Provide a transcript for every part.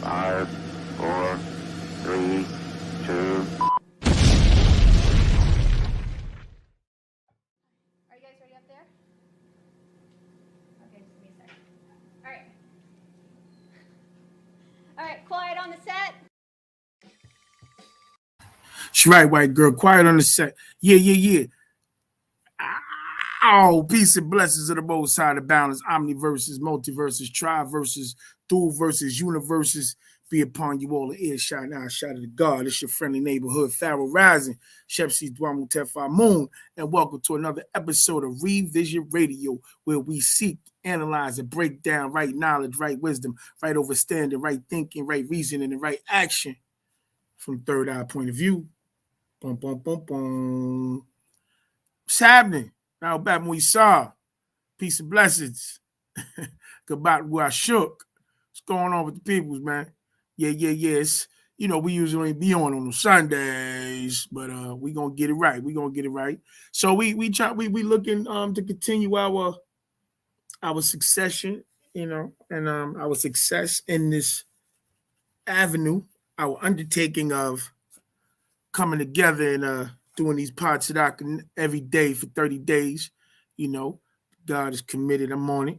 5, 4, 3, 2. Are you guys ready up there? Okay, just give me a second. All right, quiet on the set. She's right, white girl. Quiet on the set. Yeah. Oh, peace and blessings of the Most High, the balance, omniverses, multiverses, triverses, dual verses, universes be upon you all. The earshot and shot of the God. It's your friendly neighborhood, Pharaoh Rising, Shepsi Dwamu Tefa Moon, and welcome to another episode of Revision Radio, where we seek, analyze, and break down right knowledge, right wisdom, right understanding, right thinking, right reasoning, and right action from third eye point of view. Boom, boom, boom, boom. What's happening? Now back when we saw. Peace and blessings. Goodbye, where I shook. What's going on with the peoples, man? Yeah. It's, we usually be on Sundays, but we gonna get it right. So we looking to continue our succession, and our success in this avenue, our undertaking of coming together and doing these TARAQ every day for 30 days. God is committed. I'm on it,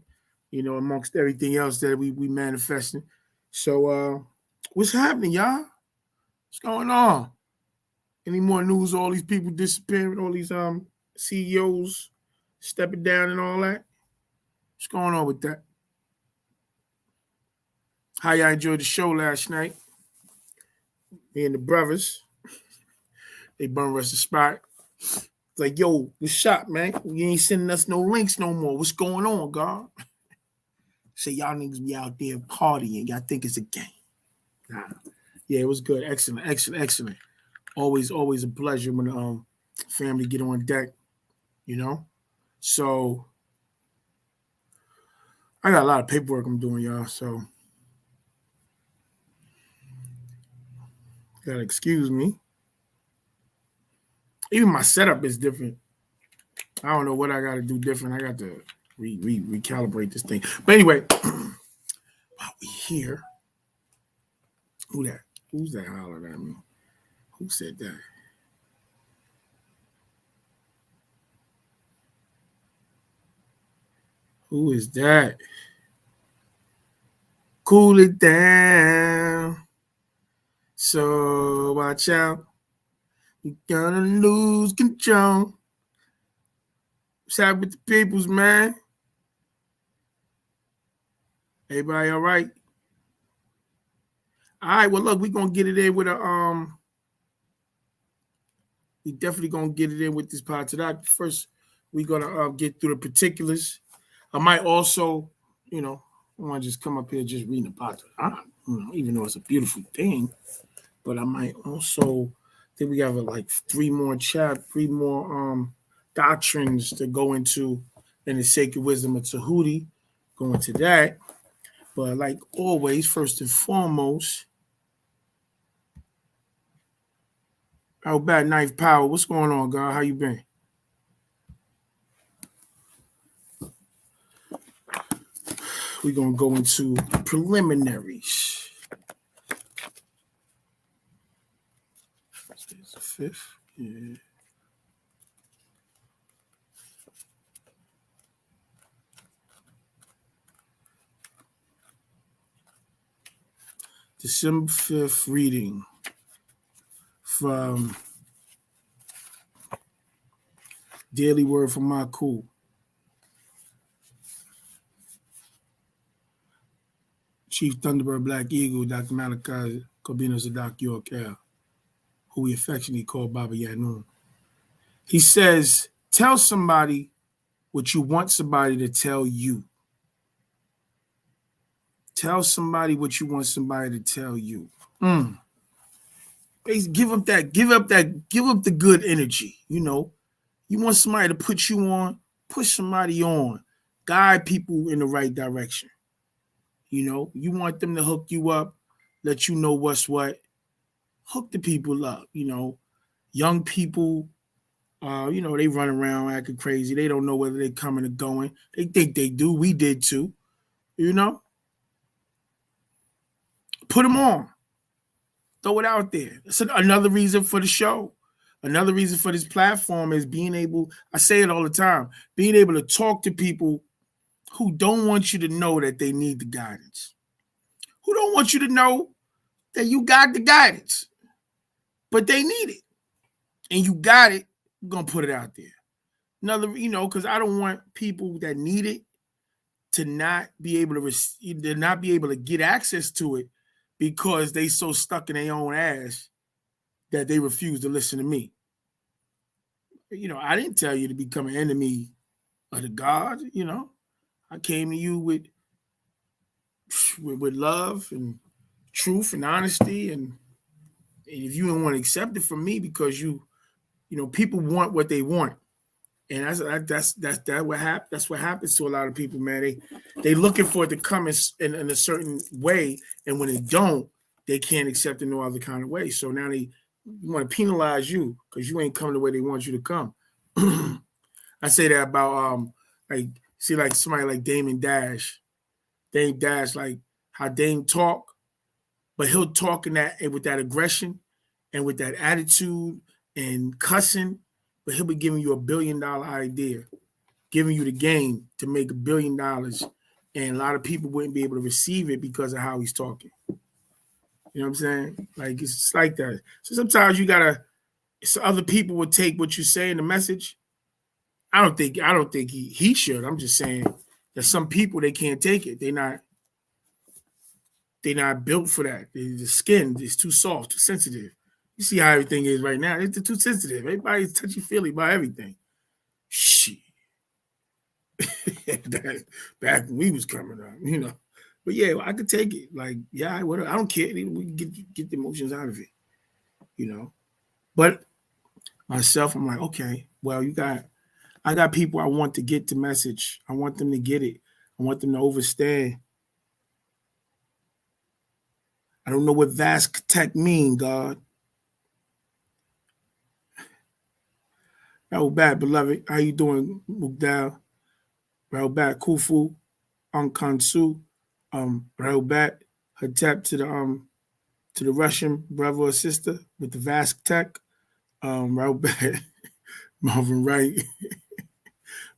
amongst everything else that we manifesting. So what's happening, y'all? What's going on? Any more news? All these people disappearing, all these CEOs stepping down and all that. What's going on with that? How y'all enjoyed the show last night? Me and the brothers. They burned us the spot. It's like, yo, what's up, man? You ain't sending us no links no more. What's going on, God? Say y'all niggas be out there partying. Y'all think it's a game. Nah. Yeah, it was good. Excellent. Always a pleasure when family get on deck, So I got a lot of paperwork I'm doing, y'all. So you gotta excuse me. Even my setup is different. I don't know what I got to do different. I got to recalibrate this thing. But anyway, while we here, who's that hollering at me? Who said that? Who is that? Cool it down. So watch out. You're gonna lose control. What's up with the peoples, man? Everybody all right? All right, well, look, we're gonna get it in with we definitely gonna get it in with this part today. First, we're gonna get through the particulars. I might also, I want to just come up here just reading the part, even though it's a beautiful thing, but I might also think we have like three more doctrines to go into in the sacred wisdom of Tahuti, go into that. But like always, first and foremost, how about Knife Power? What's going on, God? How you been? We're going to go into preliminaries. Today's the 5th. Yeah. December 5th reading from Daily Word from Maku. Chief Thunderbird Black Eagle, Dr. Malachi Kobino Zadak York L, who we affectionately call Baba Yanun. He says, tell somebody what you want somebody to tell you. Tell somebody what you want somebody to tell you. Give up the good energy. You want somebody to put you on, push somebody on, guide people in the right direction. You want them to hook you up, let you know what's what. Hook the people up. Young people, they run around acting crazy. They don't know whether they're coming or going. They think they do. We did too. Put them on. Throw it out there. It's another reason for the show. Another reason for this platform is being able, I say it all the time, being able to talk to people who don't want you to know that they need the guidance, who don't want you to know that you got the guidance, but they need it. And you got it, I'm going to put it out there. Another, because I don't want people that need it to not be able to get access to it because they so stuck in their own ass that they refuse to listen to me. I didn't tell you to become an enemy of the God. I came to you with love and truth and honesty, and if you don't want to accept it from me because people want what they want, and that's what happens. That's what happens to a lot of people, man. They looking for it to come in a certain way, and when it don't, they can't accept it no other kind of way. So now they want to penalize you because you ain't coming the way they want you to come. I say that about like somebody like Dame Dash, like how Dame talk, but he'll talk with that aggression and with that attitude and cussing, but he'll be giving you $1 billion idea, giving you the game to make $1 billion, and a lot of people wouldn't be able to receive it because of how he's talking. You know what I'm saying? Like it's like that. So sometimes other people would take what you say in the message. I don't think he should. I'm just saying that some people, they can't take it. They're not built for that. The skin is too soft, too sensitive. You see how everything is right now. It's too sensitive. Everybody's touchy-feely about everything. Shit. back when we was coming up, But yeah, I could take it. Like, yeah, I don't care. We can get the emotions out of it, But myself, I'm like, okay, well, I got people I want to get the message. I want them to get it. I want them to understand. I don't know what vast tech mean, God. Rahubat, beloved. How you doing, Mugdal? Rahubat, Kufu, Ankansu, Rahubat, Hatep to the Russian brother or sister with the vast tech. Rahubat, Marvin Wright.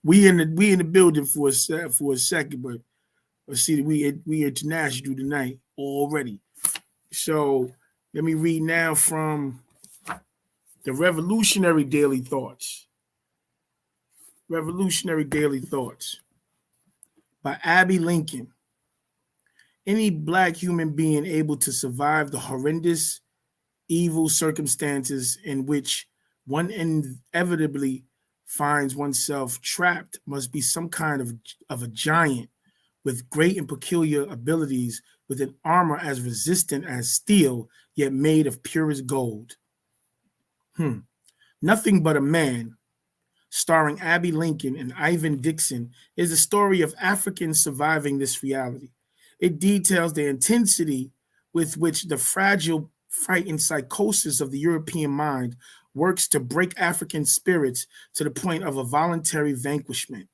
we in the building for a second, but let's see, we international tonight already. So let me read now from the Revolutionary Daily Thoughts. Revolutionary Daily Thoughts by Abby Lincoln. Any black human being able to survive the horrendous, evil circumstances in which one inevitably finds oneself trapped must be some kind of a giant with great and peculiar abilities, with an armor as resistant as steel, yet made of purest gold. Nothing But a Man, starring Abby Lincoln and Ivan Dixon, is the story of Africans surviving this reality. It details the intensity with which the fragile, frightened psychosis of the European mind works to break African spirits to the point of a voluntary vanquishment.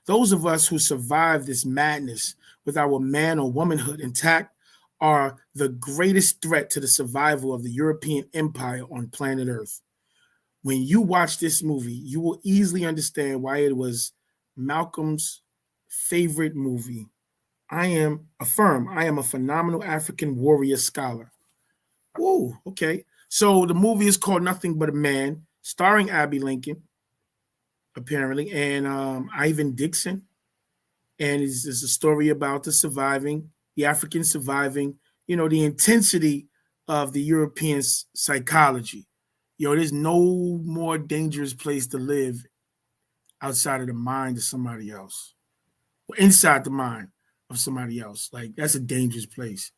Those of us who survive this madness with our man or womanhood intact are the greatest threat to the survival of the European empire on planet Earth. When you watch this movie, you will easily understand why it was Malcolm's favorite movie. I am a phenomenal African warrior scholar. Whoa, okay. So the movie is called Nothing But a Man, starring Abby Lincoln, apparently, and Ivan Dixon. And it's a story about the Africans surviving, the intensity of the European psychology. There's no more dangerous place to live outside of the mind of somebody else, or inside the mind of somebody else. Like, that's a dangerous place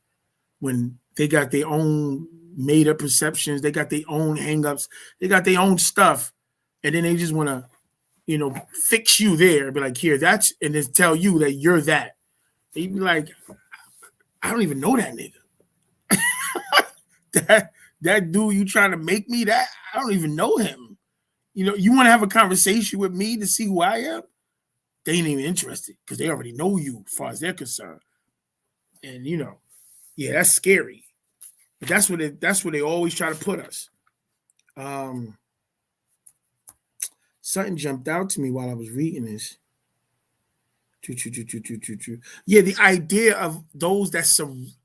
when they got their own made up perceptions, they got their own hangups, they got their own stuff, and then they just want to, fix you there and be like, here, that's, and then tell you that you're that. They be like, I don't even know that nigga. that dude you trying to make me that? I don't even know him. You want to have a conversation with me to see who I am? They ain't even interested because they already know you as far as they're concerned. And, Yeah, that's scary. But that's what they always try to put us. Something jumped out to me while I was reading this. Yeah, the idea of those that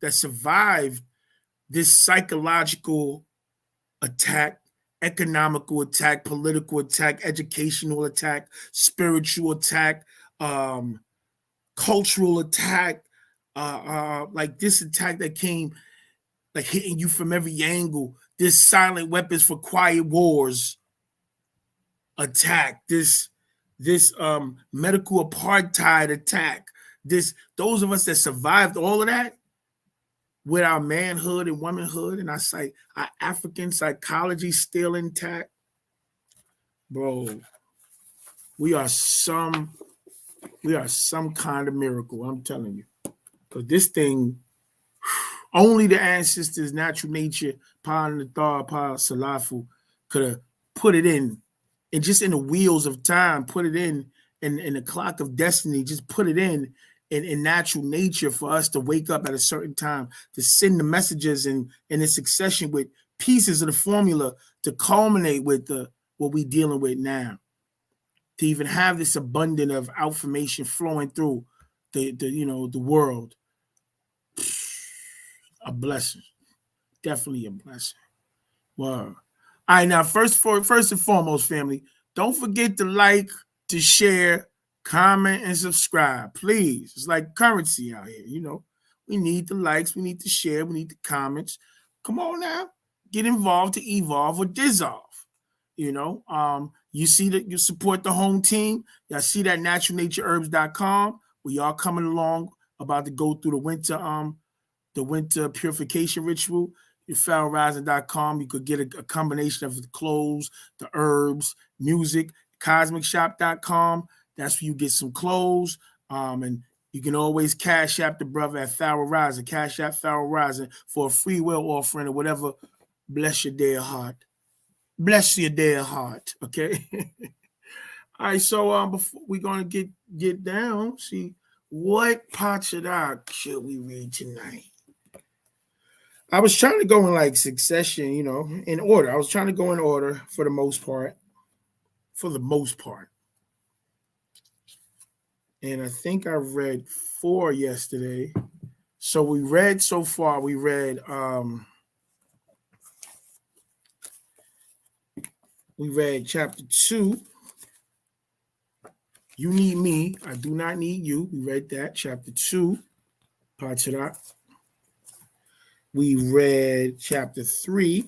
survived this psychological attack, economical attack, political attack, educational attack, spiritual attack, cultural attack, like this attack that came like hitting you from every angle, this silent weapons for quiet wars attack, this medical apartheid attack, those of us that survived all of that with our manhood and womanhood and our African psychology still intact, bro. We are some kind of miracle, I'm telling you. Because this thing, only the ancestors, natural nature, Pa Nathar, Pa Salafu could have put it in, and just in the wheels of time, put it in the clock of destiny, just put it in natural nature for us to wake up at a certain time, to send the messages in succession with pieces of the formula to culminate with what we're dealing with now. To even have this abundance of information flowing through the world. A blessing. Definitely a blessing. Wow. All right, now first and foremost, family, don't forget to like, to share, comment, and subscribe. Please. It's like currency out here, We need the likes, we need to share, we need the comments. Come on now. Get involved to evolve or dissolve. You see that you support the home team. Y'all see that naturalnatureherbs.com. We are coming along, about to go through the winter purification ritual. Pharaohrising.com. You could get a combination of the clothes, the herbs, music. CosmicShop.com. That's where you get some clothes. And you can always cash app the brother at Pharaoh Rising. Cash app Pharaoh Rising for a free will offering or whatever. Bless your dear heart. Bless your dear heart. Okay. All right. So before we're gonna get down, see what TARAQ should we read tonight? I was trying to go in like succession, in order. I was trying to go in order for the most part. And I think I read 4 yesterday. So we read chapter 2. You need me. I do not need you. We read that. Chapter 2. TARAQ. We read chapter 3.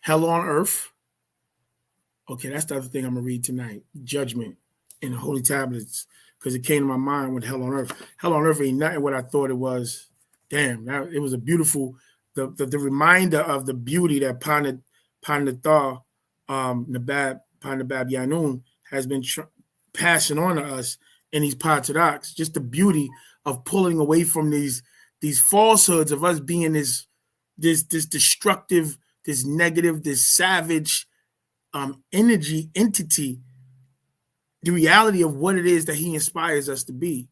Hell on Earth. Okay, that's the other thing I'm going to read tonight. Judgment in the Holy Tablets. Because it came to my mind with Hell on Earth. Hell on Earth ain't nothing what I thought it was. Damn, it was a beautiful, the reminder of the beauty that Pannathar Nabab Yanun has been passing on to us in these TARAQs. Just the beauty of pulling away from these falsehoods of us being this destructive, this negative, this savage entity, the reality of what it is that he inspires us to be.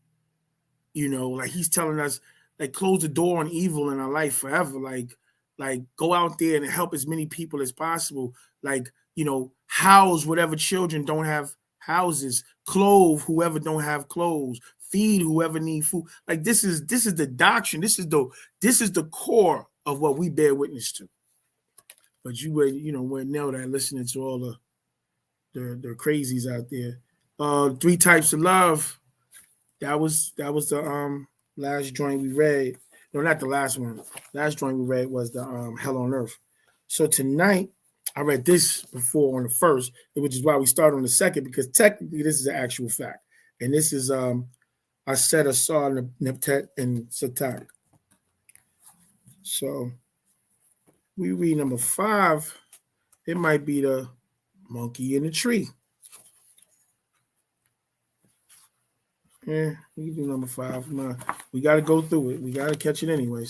Like he's telling us, like, close the door on evil in our life forever. Like go out there and help as many people as possible. Like, house whatever children don't have houses, clothe whoever don't have clothes, feed whoever need food. Like this is the doctrine. This is the core of what we bear witness to. But you would know that listening to all the crazies out there. 3 types of love. That was the last joint we read. No, not the last one. Last joint we read was the Hell on Earth. So tonight, I read this before on the first, which is why we start on the second, because technically this is an actual fact. And this is I said Asar Neptet and Satak. So we read number 5. It might be the monkey in the tree. Yeah, we can do number 5. We got to go through it. We got to catch it anyway.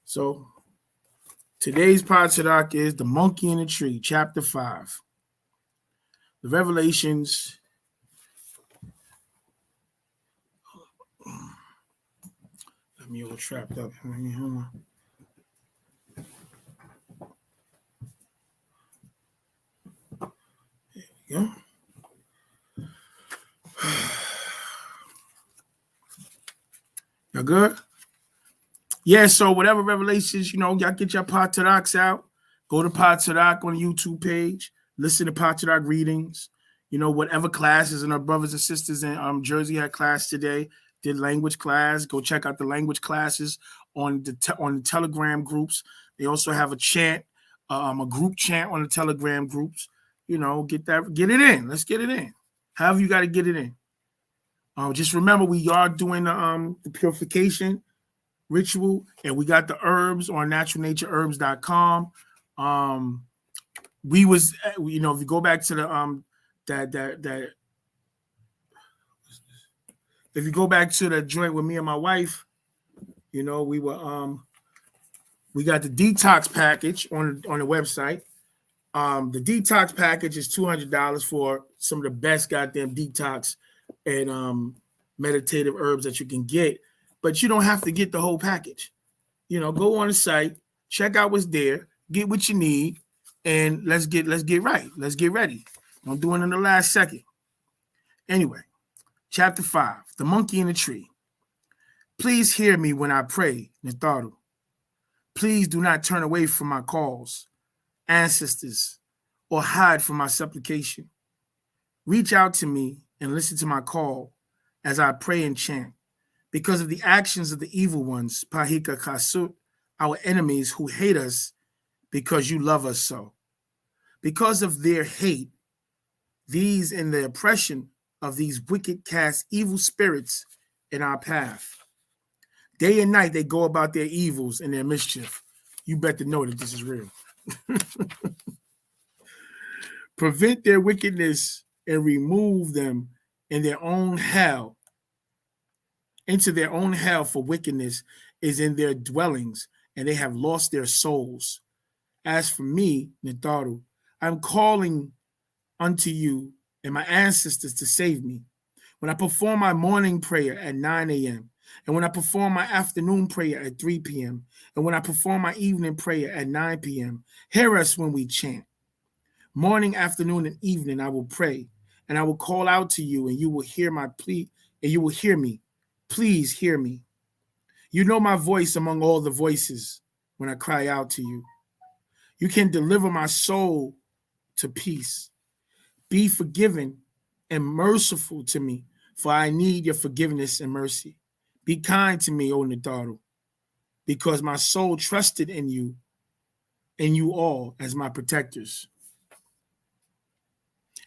So today's TARAQ is the monkey in the tree, chapter 5. The revelations. Let me all trapped up. Hold on. Yeah. Y'all good? Yeah, so whatever revelations, y'all get your TARAQs out. Go to TARAQ on the YouTube page. Listen to TARAQ readings. Whatever classes, and our brothers and sisters in Jersey had class today, did language class. Go check out the language classes on the Telegram groups. They also have a chant, a group chant on the Telegram groups. Get it in. Let's get it in. However you got to get it in. Just remember, we are doing the purification ritual, and we got the herbs on naturalnatureherbs.com. We was, if you go back to the if you go back to the joint with me and my wife, we were we got the detox package on the website. The detox package is $200 for some of the best goddamn detox and meditative herbs that you can get, but you don't have to get the whole package. Go on the site, check out what's there, get what you need, and let's get right. Let's get ready. I'm doing it in the last second. Anyway, chapter 5, the monkey in the tree. Please hear me when I pray, Natharu. Please do not turn away from my calls, ancestors, or hide from my supplication. Reach out to me and listen to my call as I pray and chant. Because of the actions of the evil ones, Pahika Kasut, our enemies who hate us because you love us so. Because of their hate, these and the oppression of these wicked cast evil spirits in our path. Day and night they go about their evils and their mischief. You better know that this is real. Prevent their wickedness and remove them in their own hell. Into their own hell for wickedness is in their dwellings, and they have lost their souls. As for me, Natharu, I'm calling unto you and my ancestors to save me. When I perform my morning prayer at 9 a.m., and when I perform my afternoon prayer at 3 p.m., and when I perform my evening prayer at 9 p.m., hear us when we chant. Morning, afternoon, and evening I will pray, and I will call out to you, and you will hear my plea, and you will hear me. Please hear me. You know my voice among all the voices when I cry out to you. You can deliver my soul to peace. Be forgiven and merciful to me, for I need your forgiveness and mercy. Be kind to me, O Natharu, because my soul trusted in you and you all as my protectors.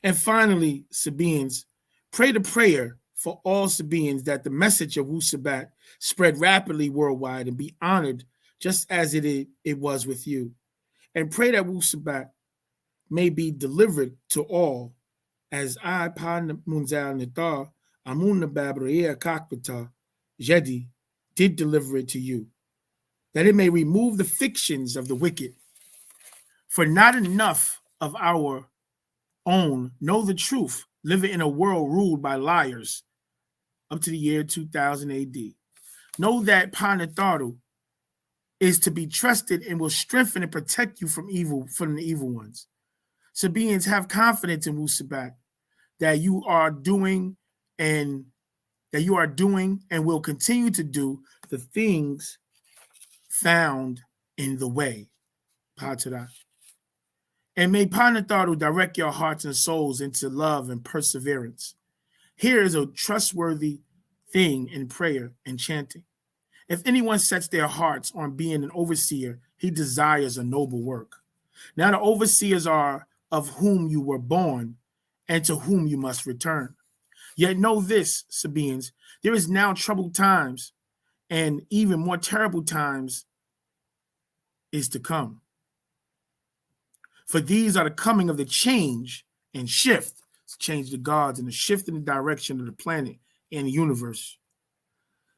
And finally, Sabaeans, pray the prayer for all Sabaeans that the message of Wu Sabat spread rapidly worldwide and be honored just as it was with you. And pray that Wu Sabat may be delivered to all as I, Pa Munzal Nathar, Amun Nababrea Kakbata, Jedi, did deliver it to you, that it may remove the fictions of the wicked. For not enough of our own know the truth, living in a world ruled by liars up to the year 2000 AD. Know that Pa Natharu is to be trusted and will strengthen and protect you from the evil ones. Sabaeans, have confidence in Wu Sabat that you are doing and will continue to do the things found in the way. Patara. And may Pa Natharu direct your hearts and souls into love and perseverance. Here is a trustworthy thing in prayer and chanting. If anyone sets their hearts on being an overseer, he desires a noble work. Now the overseers are of whom you were born and to whom you must return. Yet know this, Sabaeans, there is now troubled times, and even more terrible times is to come. For these are the coming of the change and shift, to change the gods and the shift in the direction of the planet and the universe.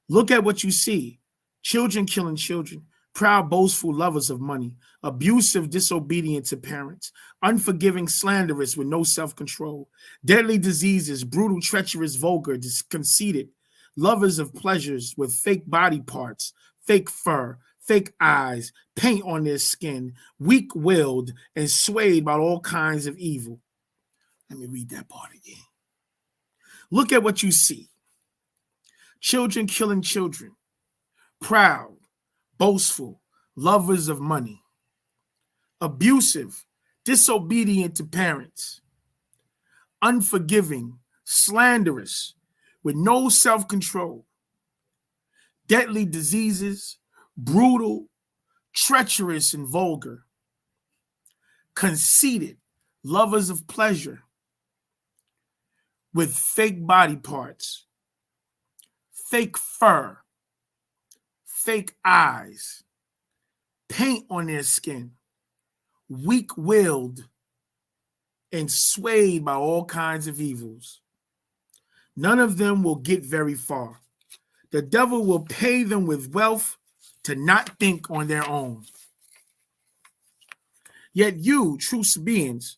Look at what you see. Children killing children, proud, boastful lovers of money, abusive, disobedient to parents, unforgiving, slanderous with no self-control, deadly diseases, brutal, treacherous, vulgar, conceited, lovers of pleasures with fake body parts, fake fur, fake eyes, paint on their skin, weak-willed and swayed by all kinds of evil. Let me read that part again. Look at what you see. Children killing children, proud, boastful, lovers of money, abusive, disobedient to parents, unforgiving, slanderous, with no self-control, deadly diseases, brutal, treacherous, and vulgar, conceited, lovers of pleasure, with fake body parts, fake fur, fake eyes, paint on their skin, weak-willed, and swayed by all kinds of evils. None of them will get very far. The devil will pay them with wealth to not think on their own. Yet you, true Sabaeans,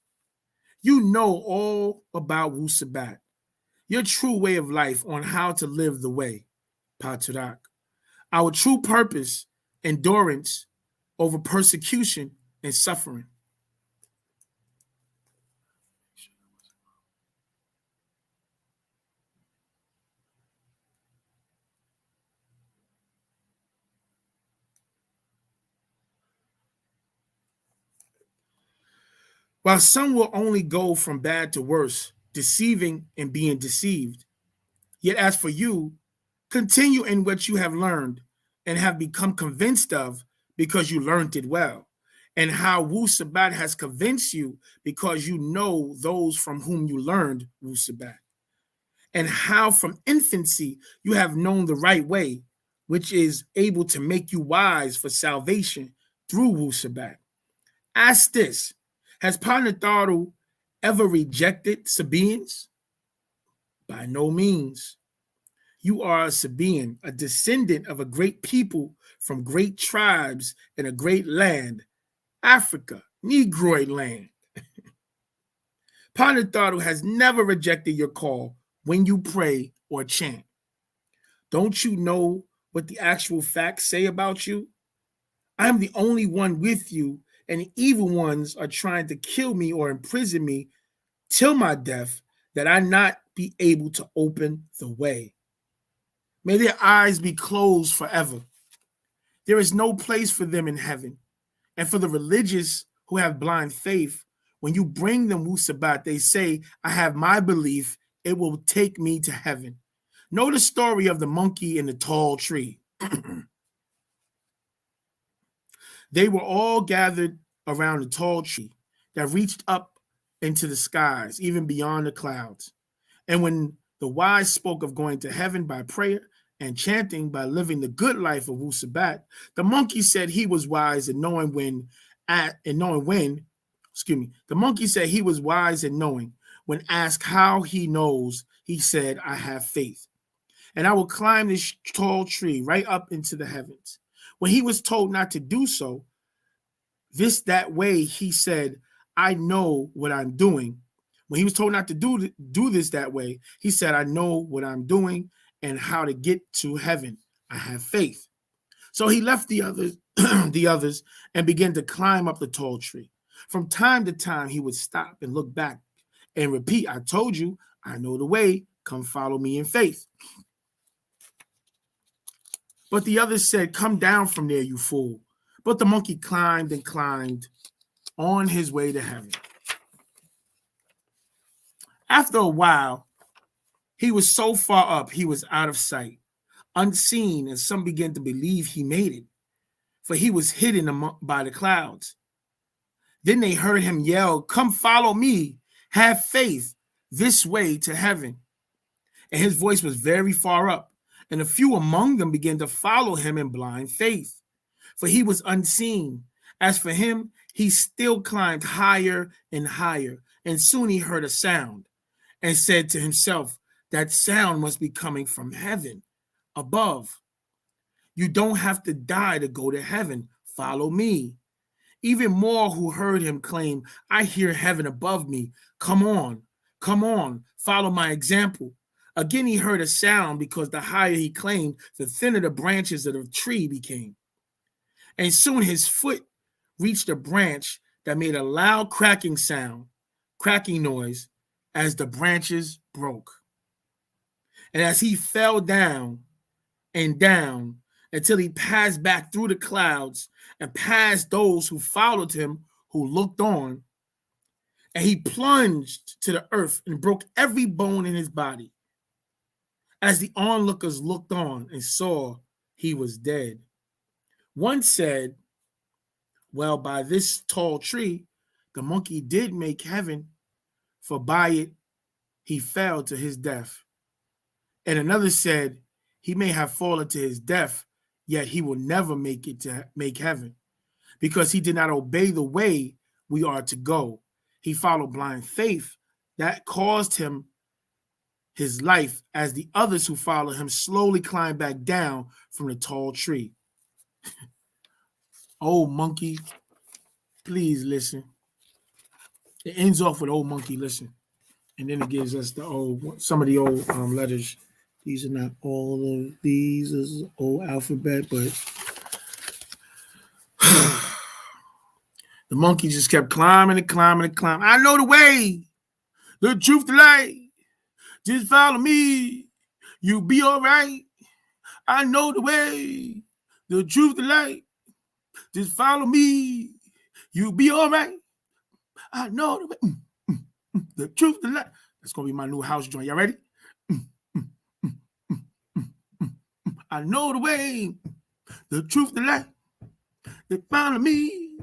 you know all about Wu Sabat, your true way of life on how to live the way, TARAQ. Our true purpose, endurance over persecution and suffering. While some will only go from bad to worse, deceiving and being deceived, yet as for you, continue in what you have learned and have become convinced of because you learned it well, and how Wu Sabat has convinced you because you know those from whom you learned Wu Sabat, and how from infancy you have known the right way, which is able to make you wise for salvation through Wu Sabat. Ask this, has TARAQ ever rejected Sabaeans? By no means. You are a Sabaean, a descendant of a great people from great tribes in a great land, Africa, Negroid land. TARAQ has never rejected your call when you pray or chant. Don't you know what the actual facts say about you? I am the only one with you, and the evil ones are trying to kill me or imprison me till my death, that I not be able to open the way. May their eyes be closed forever. There is no place for them in heaven. And for the religious who have blind faith, when you bring them Wu Sabat, they say, I have my belief, it will take me to heaven. Know the story of the monkey and the tall tree. They were all gathered around a tall tree that reached up into the skies, even beyond the clouds. And when the wise spoke of going to heaven by prayer and chanting by living the good life of Wu Sabat, the monkey said he was wise in knowing when. The monkey said he was wise in knowing. When asked how he knows, he said, I have faith. And I will climb this tall tree right up into the heavens. When he was told not to do so, that way, he said, I know what I'm doing. When he was told not to do this that way, he said, I know what I'm doing and how to get to heaven. I have faith. So he left the others and began to climb up the tall tree. From time to time, he would stop and look back and repeat, I told you, I know the way. Come follow me in faith. But the others said, come down from there, you fool. But the monkey climbed and climbed on his way to heaven. After a while, he was so far up, he was out of sight, unseen, and some began to believe he made it, for he was hidden by the clouds. Then they heard him yell, come follow me, have faith, this way to heaven. And his voice was very far up, and a few among them began to follow him in blind faith, for he was unseen. As for him, he still climbed higher and higher, and soon he heard a sound and said to himself, that sound must be coming from heaven above. You don't have to die to go to heaven. Follow me. Even more who heard him claim, I hear heaven above me. Come on, follow my example. Again, he heard a sound because the higher he climbed, the thinner the branches of the tree became. And soon his foot reached a branch that made a loud cracking noise as the branches broke. And as he fell down and down until he passed back through the clouds and past those who followed him, who looked on, and he plunged to the earth and broke every bone in his body. As the onlookers looked on and saw he was dead, one said, well, by this tall tree, the monkey did make heaven, for by it he fell to his death. And another said, he may have fallen to his death, yet he will never make it to make heaven, because he did not obey the way we are to go. He followed blind faith that caused him his life, as the others who followed him slowly climbed back down from the tall tree. Oh, monkey, please listen. It ends off with, oh, monkey, listen. And then it gives us some of the old letters. These are not all of these. This is old alphabet, but the monkey just kept climbing and climbing and climbing. I know the way, the truth, the light. Just follow me. You'll be all right. I know the way, the truth, the light. Just follow me. You'll be all right. I know the way, the truth, the light. That's going to be my new house joint. Y'all ready? I know the way, the truth, the light. They follow me.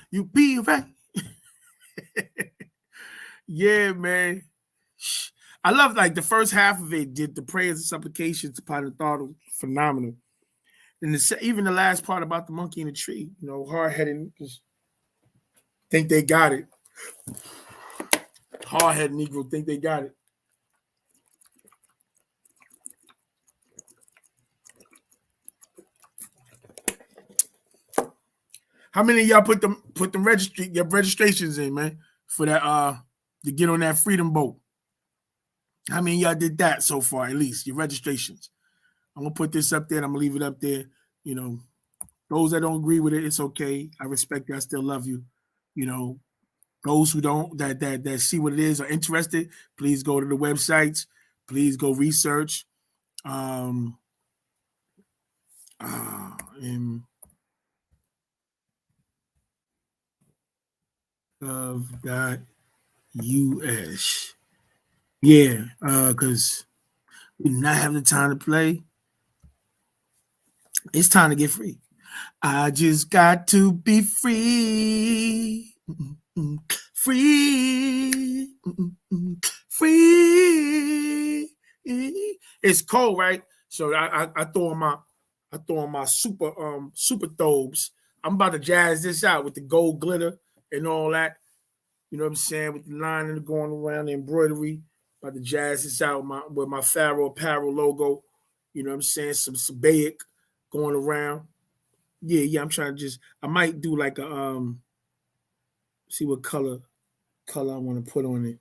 You'll be all right. Yeah, man. I love like the first half of it. Did the prayers and supplications upon the thought of phenomenal, and even the last part about the monkey in the tree. You know, hard-headed, just think they got it. Hard-headed Negro think they got it. How many of y'all put them your registrations in, man, for that to get on that freedom boat? How many of y'all did that so far, at least, your registrations? I'm going to put this up there, and I'm going to leave it up there. You know, those that don't agree with it, it's okay. I respect you. I still love you. You know, those who don't, that see what it is, are interested, please go to the websites. Please go research. And .us. Yeah, because we do not have the time to play. It's time to get free. I just got to be free. Free. Free. It's cold, right? So I throw on my super thobes. I'm about to jazz this out with the gold glitter and all that. You know what I'm saying? With the lining going around, the embroidery. About to jazz this out with my Pharaoh Apparel logo. You know what I'm saying? Some Sabaic going around. Yeah. I'm trying to I might do like a see what color I want to put on it.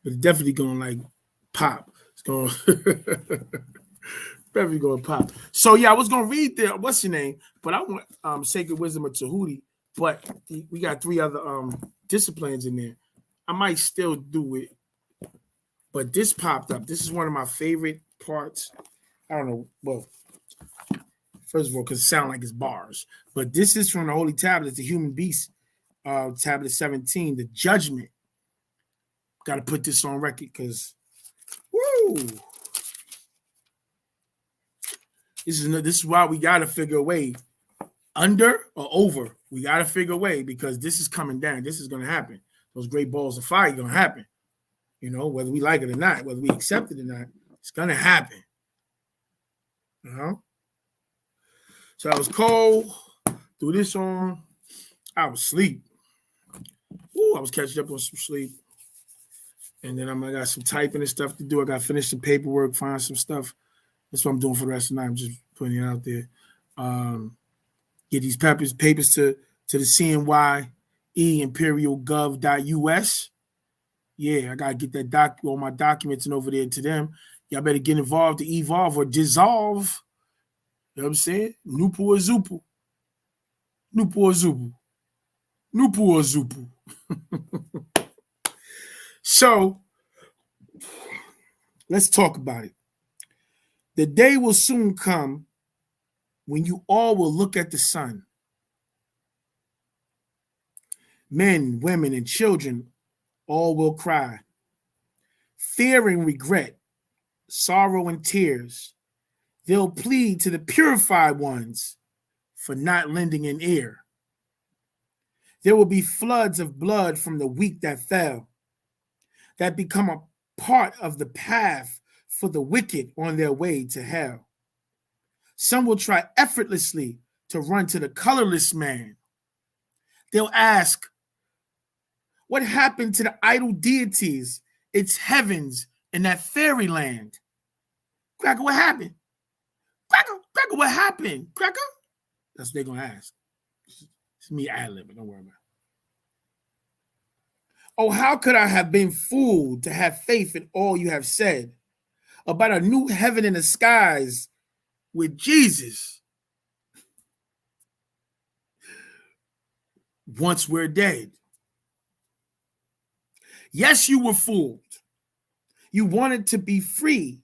But it's definitely gonna like pop. It's gonna definitely gonna pop. So yeah, I was gonna read there. What's your name? But I want Sacred Wisdom of Tahuti. But we got 3 other disciplines in there. I might still do it. But this popped up. This is one of my favorite parts. I don't know. Well, first of all, because it sounds like it's bars. But this is from the Holy Tablets, the Human Beast, Tablet 17, the Judgment. Got to put this on record because, woo! This is why we got to figure a way. Under or over, we got to figure a way because this is coming down. This is going to happen. Those great balls of fire are going to happen. You know, whether we like it or not, whether we accept it or not, it's going to happen. So I was cold, threw this on. I was asleep. I was catching up on some sleep. And then I got some typing and stuff to do. I got to finish some paperwork, find some stuff. That's what I'm doing for the rest of the night. I'm just putting it out there. Get these papers to the CNYE imperialgov.us. Yeah, I got to get that all my documents and over there to them. Y'all better get involved to evolve or dissolve. You know what I'm saying? Nupu or Zupu. Nupu or Zupu. Nupu or Zupu. So, let's talk about it. The day will soon come when you all will look at the sun. Men, women, and children all will cry. Fear and regret, sorrow and tears. They'll plead to the purified ones for not lending an ear. There will be floods of blood from the weak that fell, that become a part of the path for the wicked on their way to hell. Some will try effortlessly to run to the colorless man. They'll ask, what happened to the idol deities, its heavens, and that fairyland? Cracker, what happened? Cracker, what happened? Cracker? That's what they're going to ask. It's me ad-libbing, don't worry about it. Oh, how could I have been fooled to have faith in all you have said about a new heaven in the skies with Jesus once we're dead? Yes, you were fooled. You wanted to be free,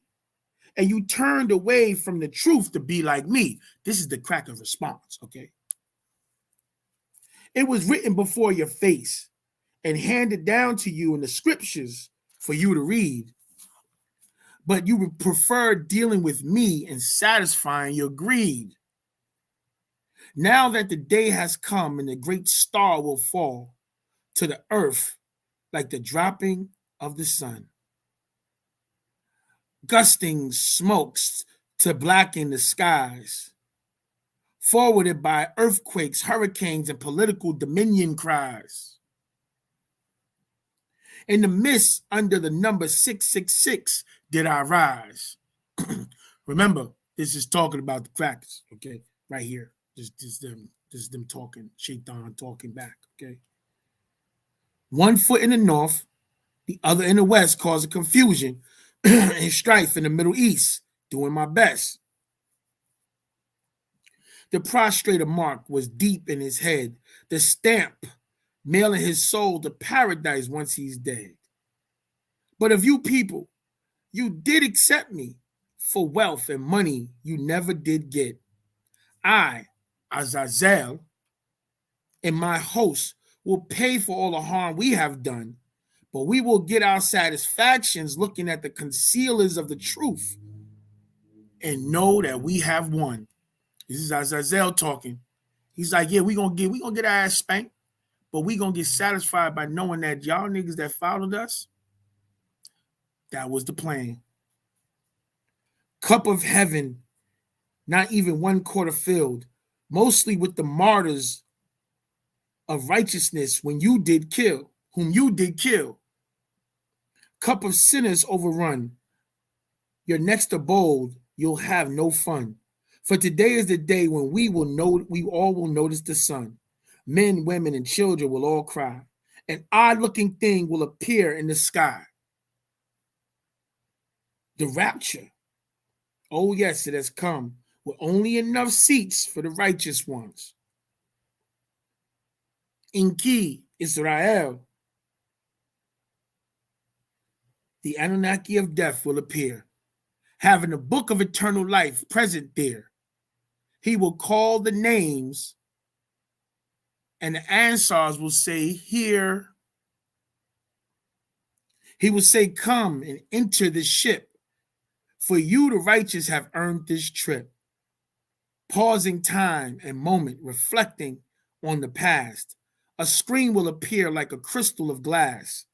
and you turned away from the truth to be like me. This is the cracker response, okay? It was written before your face and handed down to you in the scriptures for you to read. But you would prefer dealing with me and satisfying your greed. Now that the day has come and the great star will fall to the earth like the dropping of the sun, gusting smokes to blacken the skies, forwarded by earthquakes, hurricanes, and political dominion cries. In the mist under the number 666 did I rise. Remember, this is talking about the crackers, okay? Right here. This is them talking, Shaitan talking back, okay? One foot in the north, the other in the west, causing confusion and strife in the Middle East, doing my best. The prostrator mark was deep in his head, the stamp mailing his soul to paradise once he's dead. But of you people, you did accept me for wealth and money you never did get. I, Azazel, and my host will pay for all the harm we have done, but we will get our satisfactions looking at the concealers of the truth and know that we have won. This is Azazel talking. He's like, yeah, we gonna get our ass spanked, but we gonna get satisfied by knowing that y'all niggas that followed us, that was the plan. Cup of heaven, not even 1/4 filled, mostly with the martyrs of righteousness whom you did kill. Cup of sinners overrun. Your next abode, you'll have no fun. For today is the day when we all will notice the sun. Men, women, and children will all cry. An odd-looking thing will appear in the sky. The rapture. Oh, yes, it has come with only enough seats for the righteous ones. Inki, Israel. The Anunnaki of death will appear, having the book of eternal life present there. He will call the names, and the Ansars will say, here. He will say, come and enter the ship, for you, the righteous, have earned this trip. Pausing time and moment, reflecting on the past, a screen will appear like a crystal of glass.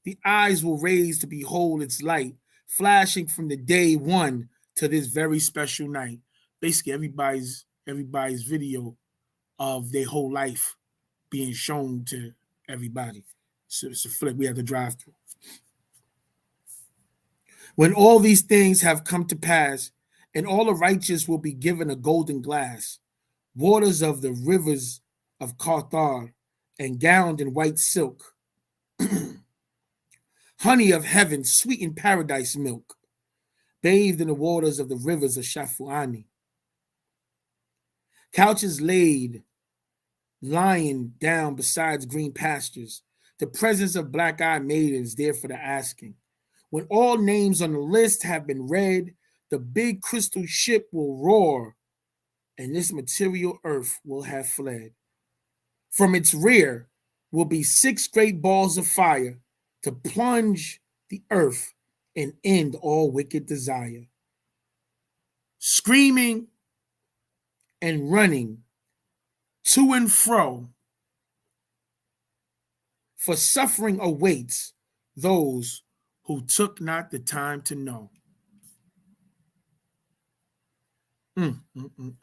The eyes will raise to behold its light, flashing from the day one to this very special night. Basically, everybody's video of their whole life being shown to everybody. So it's a flip we have to drive through. When all these things have come to pass, and all the righteous will be given a golden glass, waters of the rivers of Karthar, and gowned in white silk, honey of heaven, sweet in paradise milk, bathed in the waters of the rivers of Shafuani. Couches laid, lying down beside green pastures, the presence of black-eyed maidens there for the asking. When all names on the list have been read, the big crystal ship will roar, and this material earth will have fled. From its rear will be 6 great balls of fire to plunge the earth and end all wicked desire. Screaming and running to and fro, for suffering awaits those who took not the time to know. Mm, mm, mm.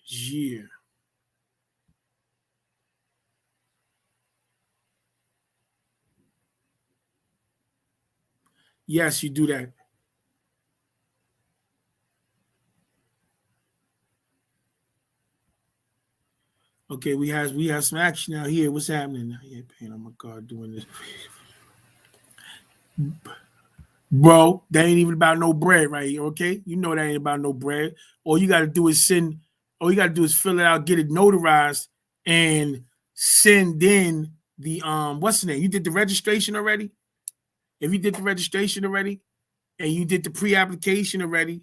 Yeah. Yes, you do that. Okay, we have some action out here. What's happening now? Yeah, pain on my card doing this. Bro, that ain't even about no bread right here, okay? You know that ain't about no bread. All you gotta do is fill it out, get it notarized, and send in the what's the name? You did the registration already? If you did the registration already and you did the pre-application already,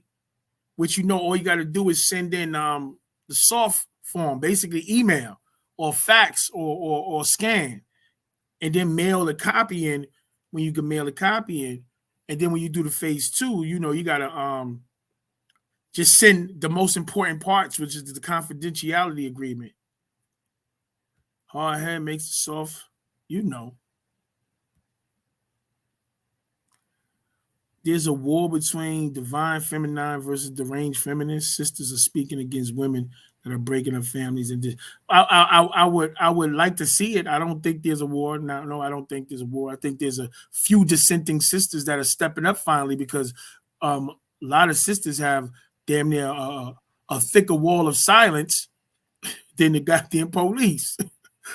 which you know all you gotta do is send in the soft form, basically email or fax or scan, and then mail a copy in when you can mail a copy in. And then when you do the phase 2, you know, you gotta just send the most important parts, which is the confidentiality agreement. Hard head makes it soft, you know. There's a war between divine feminine versus deranged feminists. Sisters are speaking against women that are breaking up families. And I would like to see it. I don't think there's a war. No, I don't think there's a war. I think there's a few dissenting sisters that are stepping up finally, because a lot of sisters have damn near a thicker wall of silence than the goddamn police.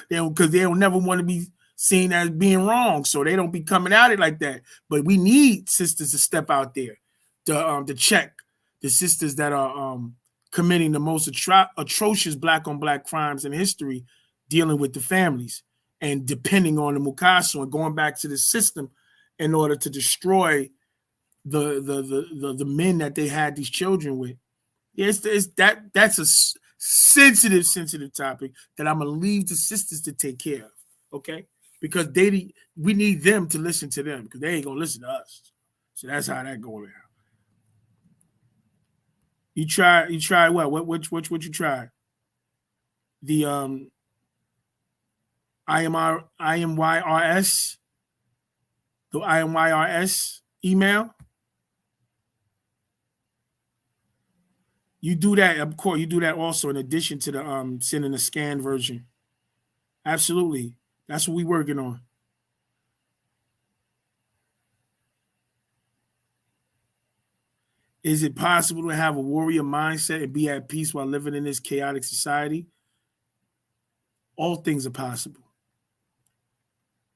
Because they don't never want to be seen as being wrong, so they don't be coming at it like that. But we need sisters to step out there to check the sisters that are committing the most atrocious black on black crimes in history, dealing with the families and depending on the Mukaso and going back to the system in order to destroy the men that they had these children with. Yes, that's a sensitive topic that I'm gonna leave the sisters to take care of. Okay, because we need them to listen to them, because they ain't gonna listen to us. So that's how that going down. You try what? What you try? The IMYRS, the IMYRS email. You do that, of course. You do that also in addition to the sending a scanned version. Absolutely, that's what we working on. Is it possible to have a warrior mindset and be at peace while living in this chaotic society? All things are possible.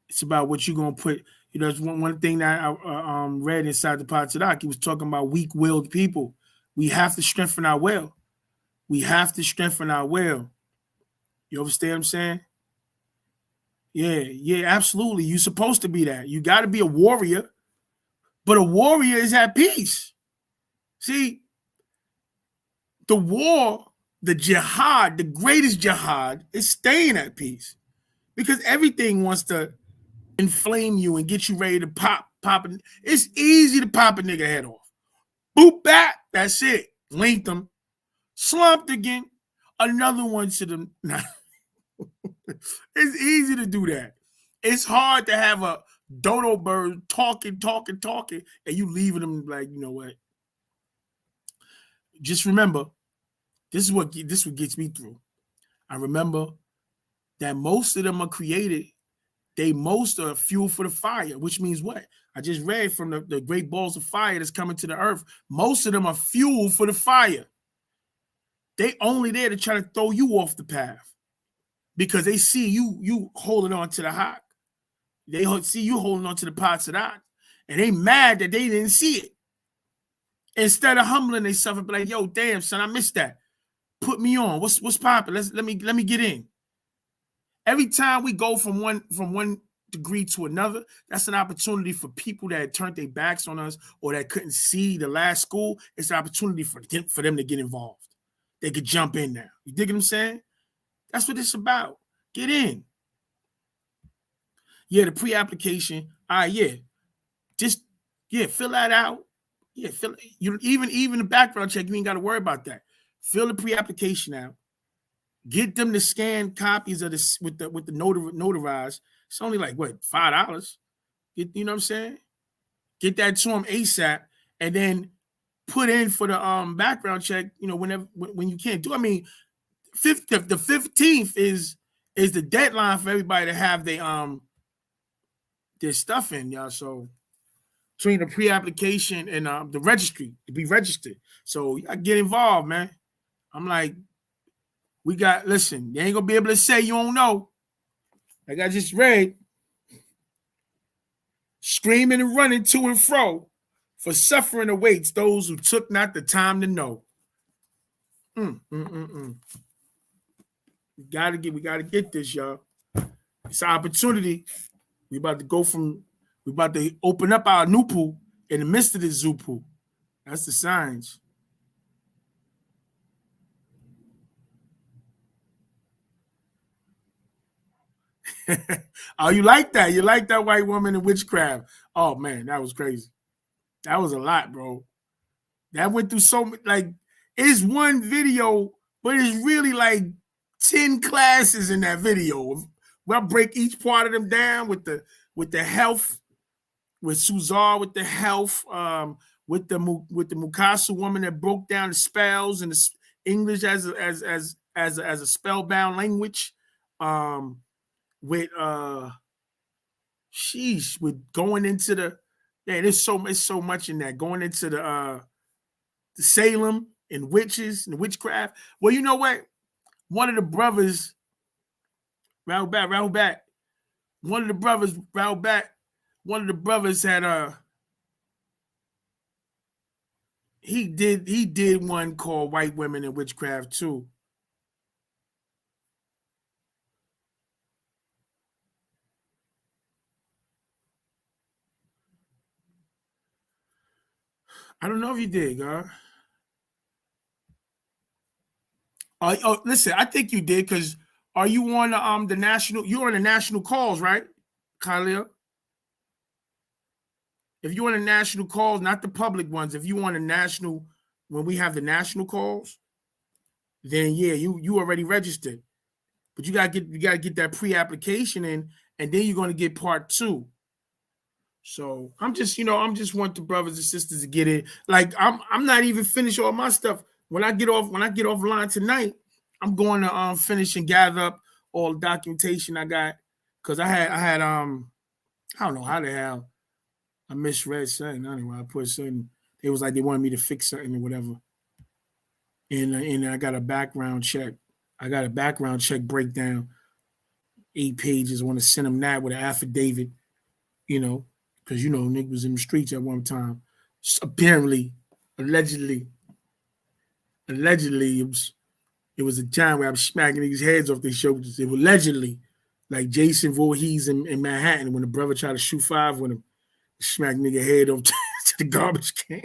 It's about what you're gonna put. You know, it's one thing that I read inside the TARAQ. He was talking about weak-willed people. We have to strengthen our will. We have to strengthen our will. You understand what I'm saying? Yeah, absolutely. You're supposed to be that. You got to be a warrior, but a warrior is at peace. See, the war, the jihad, the greatest jihad is staying at peace, because everything wants to inflame you and get you ready to pop. It's easy to pop a nigga head off. Boop back. That's it. Linked them. Slumped again. Another one to them. It's easy to do that. It's hard to have a dodo bird talking, and you leaving them like, you know what? Just remember, this is what gets me through. I remember that most of them are created. They most are fuel for the fire, which means what? I just read from the great balls of fire that's coming to the earth. Most of them are fuel for the fire. They only there to try to throw you off the path, because they see you holding on to the hot. They see you holding on to the pots of that, and they mad that they didn't see it. Instead of humbling themselves and be like, "Yo, damn son, I missed that. Put me on. What's popping? Let me get in." Every time we go from one degree to another, that's an opportunity for people that had turned their backs on us or that couldn't see the last school. It's an opportunity for them to get involved. They could jump in now. You dig what I'm saying? That's what it's about. Get in. Yeah, the pre-application. Yeah. Just fill that out. Yeah, even the background check, you ain't got to worry about that. Fill the pre-application out. Get them to scan copies of this with the notarized. It's only like what, $5. You know what I'm saying? Get that to them ASAP, and then put in for the background check. You know, when you can't do. I mean, the 15th is the deadline for everybody to have their stuff in, y'all. So between the pre-application and the registry to be registered, so I get involved, man. I'm like, listen, you ain't gonna be able to say you don't know. Like I just read, screaming and running to and fro, for suffering awaits those who took not the time to know. We gotta get this, y'all. It's an opportunity. We about to open up our new pool in the midst of this zoo pool. That's the signs. Oh, you like that? You like that white woman in witchcraft? Oh man, that was crazy. That was a lot, bro. That went through so much. Like, it's one video, but it's really like 10 classes in that video. We'll break each part of them down with the health, with Suzar with the health, with the Mukasu woman that broke down the spells and the English as a spellbound language. With going into the, man, it's so much in that, going into the Salem and witches and witchcraft. Well, you know what? One of the brothers, Rahubat. One of the brothers, Rahubat. One of the brothers had he did one called White Women in Witchcraft too. I don't know if you did, God. Listen, I think you did, because are you on the national? You're on the national calls, right, Khalil? If you're on the national calls, not the public ones, if you on the national, when we have the national calls, then yeah, you already registered. But you gotta get that pre-application in, and then you're gonna get part 2. So I'm just want the brothers and sisters to get in. Like I'm not even finished all my stuff. When I get offline tonight, I'm going to finish and gather up all the documentation I got, because I had I don't know how the hell I misread something. Anyway, I put something. It was like they wanted me to fix something or whatever, and I got a background check. I got a background check breakdown, 8 pages. I want to send them that with an affidavit, because Nick was in the streets at one time. Apparently, allegedly, it was a time where I was smacking these heads off their shoulders. It was allegedly, like Jason Voorhees in Manhattan, when the brother tried to shoot 5 with him, smack nigga head off to the garbage can.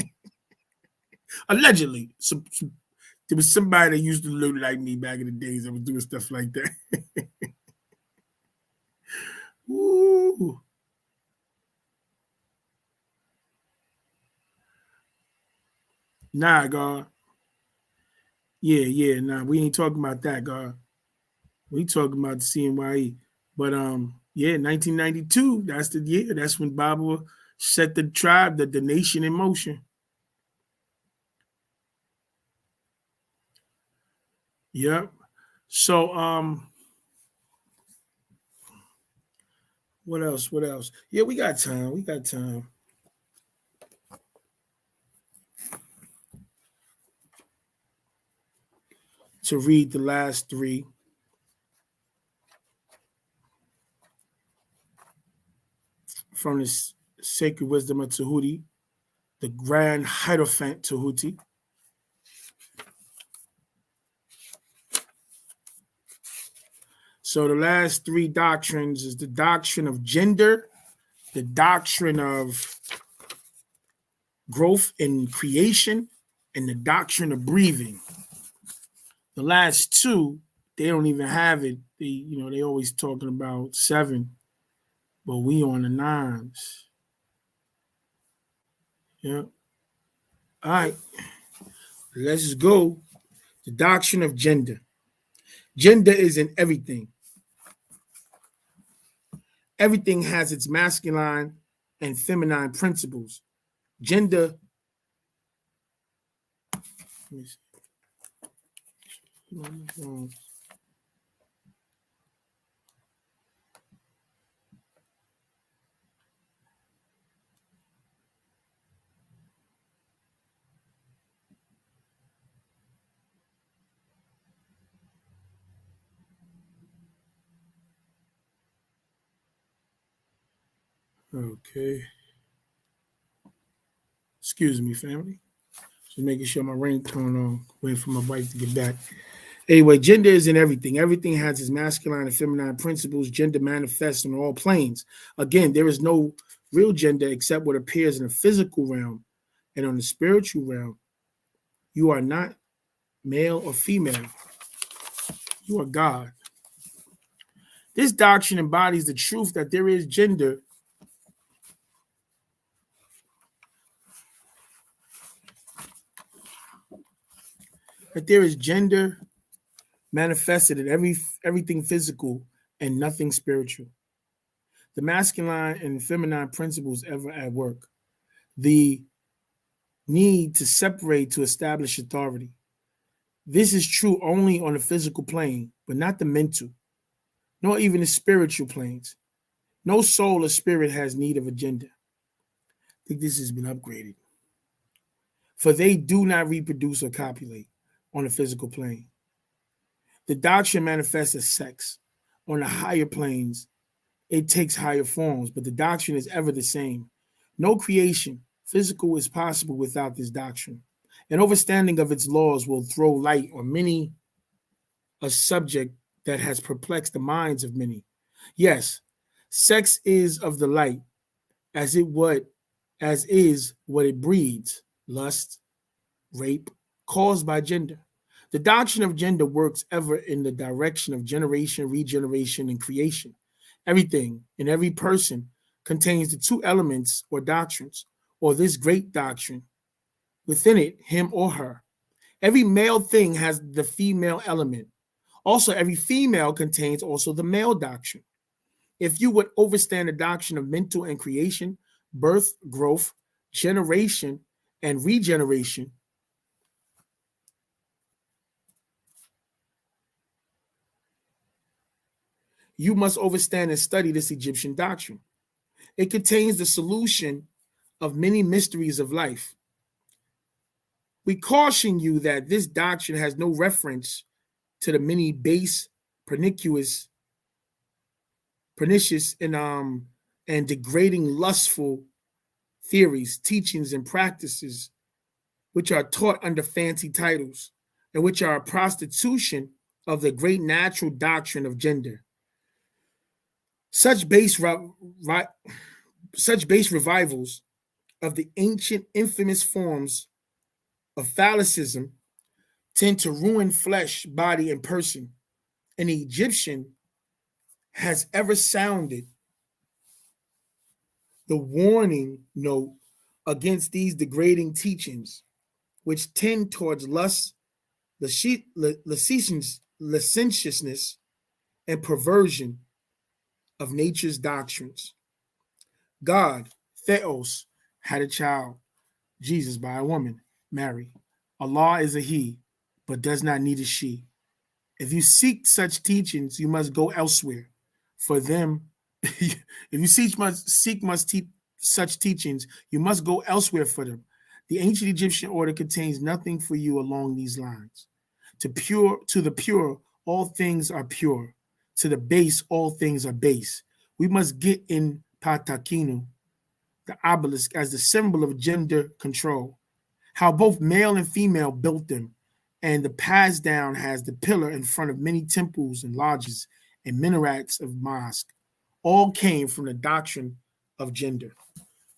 Allegedly. There was somebody that used to look like me back in the days that was doing stuff like that. Woo. Nah, God. Yeah, nah. We ain't talking about that, God. We talking about the CNYE. But 1992, that's the year. That's when Baba set the tribe, the nation in motion. Yep. So what else? Yeah, we got time. To read the last 3. from the sacred wisdom of Tahuti, the Grand Hierophant Tahuti. So the last three doctrines is the doctrine of gender, the doctrine of growth and creation, and the doctrine of breathing. The last two, they don't even have it. They always talking about 7, but we on the 9s. Yeah. All right. Let's go. The doctrine of gender. Gender is in everything. Everything has its masculine and feminine principles. Gender. Okay. Excuse me, family. Just making sure my ringtone on. Waiting for my wife to get back. Anyway, gender is in everything. Everything has its masculine and feminine principles. Gender manifests on all planes. Again, there is no real gender except what appears in the physical realm. And on the spiritual realm, you are not male or female. You are God. This doctrine embodies the truth that there is gender manifested in everything physical and nothing spiritual. The masculine and feminine principles ever at work. The need to separate to establish authority. This is true only on the physical plane, but not the mental, nor even the spiritual planes. No soul or spirit has need of a gender. I think this has been upgraded. For they do not reproduce or copulate on the physical plane. The doctrine manifests as sex. On the higher planes, it takes higher forms, but the doctrine is ever the same. No creation, physical, is possible without this doctrine. An understanding of its laws will throw light on many a subject that has perplexed the minds of many. Yes, sex is of the light, as is what it breeds, lust, rape, caused by gender. The doctrine of gender works ever in the direction of generation, regeneration, and creation. Everything and every person contains the two elements or doctrines, or this great doctrine. Within it, him or her. Every male thing has the female element. Also, every female contains also the male doctrine. If you would understand the doctrine of mental and creation, birth, growth, generation, and regeneration, you must understand and study this Egyptian doctrine. It contains the solution of many mysteries of life. We caution you that this doctrine has no reference to the many base, pernicious, and degrading, lustful theories, teachings, and practices which are taught under fancy titles and which are a prostitution of the great natural doctrine of gender. Such base revivals of the ancient infamous forms of phallicism tend to ruin flesh, body, and person. An Egyptian has ever sounded the warning note against these degrading teachings, which tend towards lust, licentiousness, and perversion of nature's doctrines. God, Theos, had a child, Jesus, by a woman, Mary. Allah is a he, but does not need a she. If you seek such teachings, you must go elsewhere. For them, if you seek such teachings, you must go elsewhere for them. The ancient Egyptian order contains nothing for you along these lines. To the pure, all things are pure. To the base, all things are base. We must get in patakinu, the obelisk as the symbol of gender control, how both male and female built them, and the pass down has the pillar in front of many temples and lodges and minarets of mosque, all came from the doctrine of gender.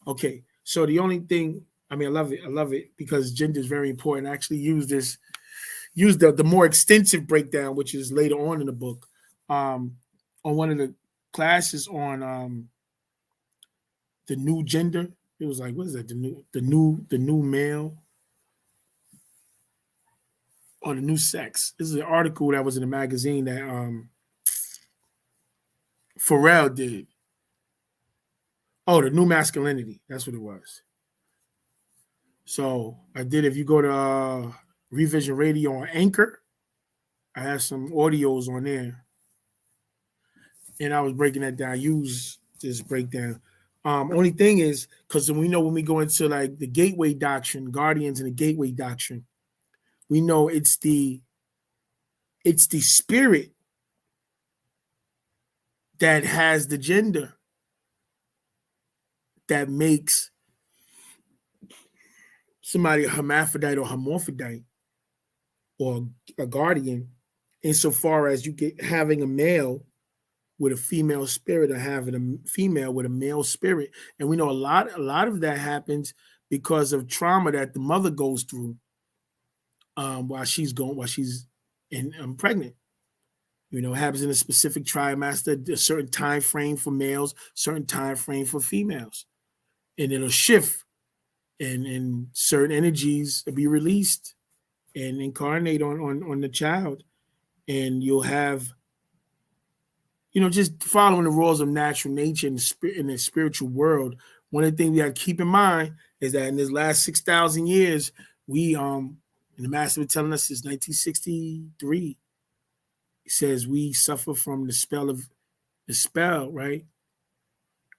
Okay, so the only thing, I mean, I love it because gender is very important. I actually use the more extensive breakdown, which is later on in the book, on one of the classes on the new gender. It was like, what is that? The new male or the new sex. This is an article that was in a magazine that Pharrell did. Oh, the new masculinity. That's what it was. So I did. If you go to Revision Radio on Anchor, I have some audios on there, and I was breaking that down. Use this breakdown. Only thing is, because we know when we go into like the gateway doctrine, guardians and the gateway doctrine, we know it's the spirit that has the gender that makes somebody a hermaphrodite or hermaphrodite or a guardian, insofar as you get having a male with a female spirit or having a female with a male spirit. And we know a lot of that happens because of trauma that the mother goes through while she's pregnant. You know, it happens in a specific trimester, a certain time frame for males, certain time frame for females. And it'll shift and certain energies will be released and incarnate on the child. And you'll have, you know, just following the rules of natural nature in the spiritual world. One of the things we have to keep in mind is that in this last 6,000 years, we and the master was telling us since 1963, he says we suffer from the spell, right?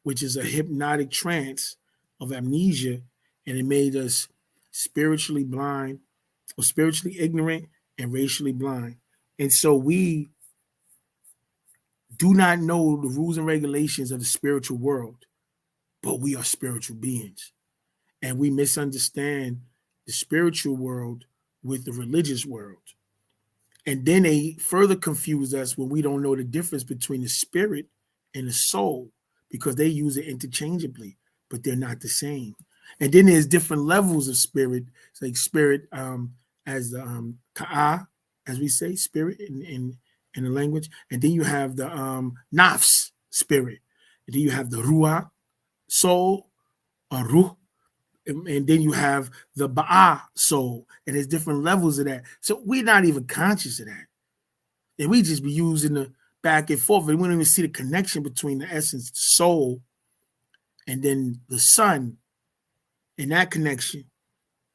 Which is a hypnotic trance of amnesia, and it made us spiritually blind or spiritually ignorant and racially blind. And so we do not know the rules and regulations of the spiritual world, but we are spiritual beings. And we misunderstand the spiritual world with the religious world. And then they further confuse us when we don't know the difference between the spirit and the soul, because they use it interchangeably, but they're not the same. And then there's different levels of spirit. It's like spirit as the ka'a, as we say, spirit in the language. And then you have the nafs, spirit. And then you have the ruach, soul, or ruh. And then you have the ba'a, soul. And there's different levels of that. So we're not even conscious of that. And we just be using the back and forth. And we don't even see the connection between the essence, the soul, and then the sun, and that connection,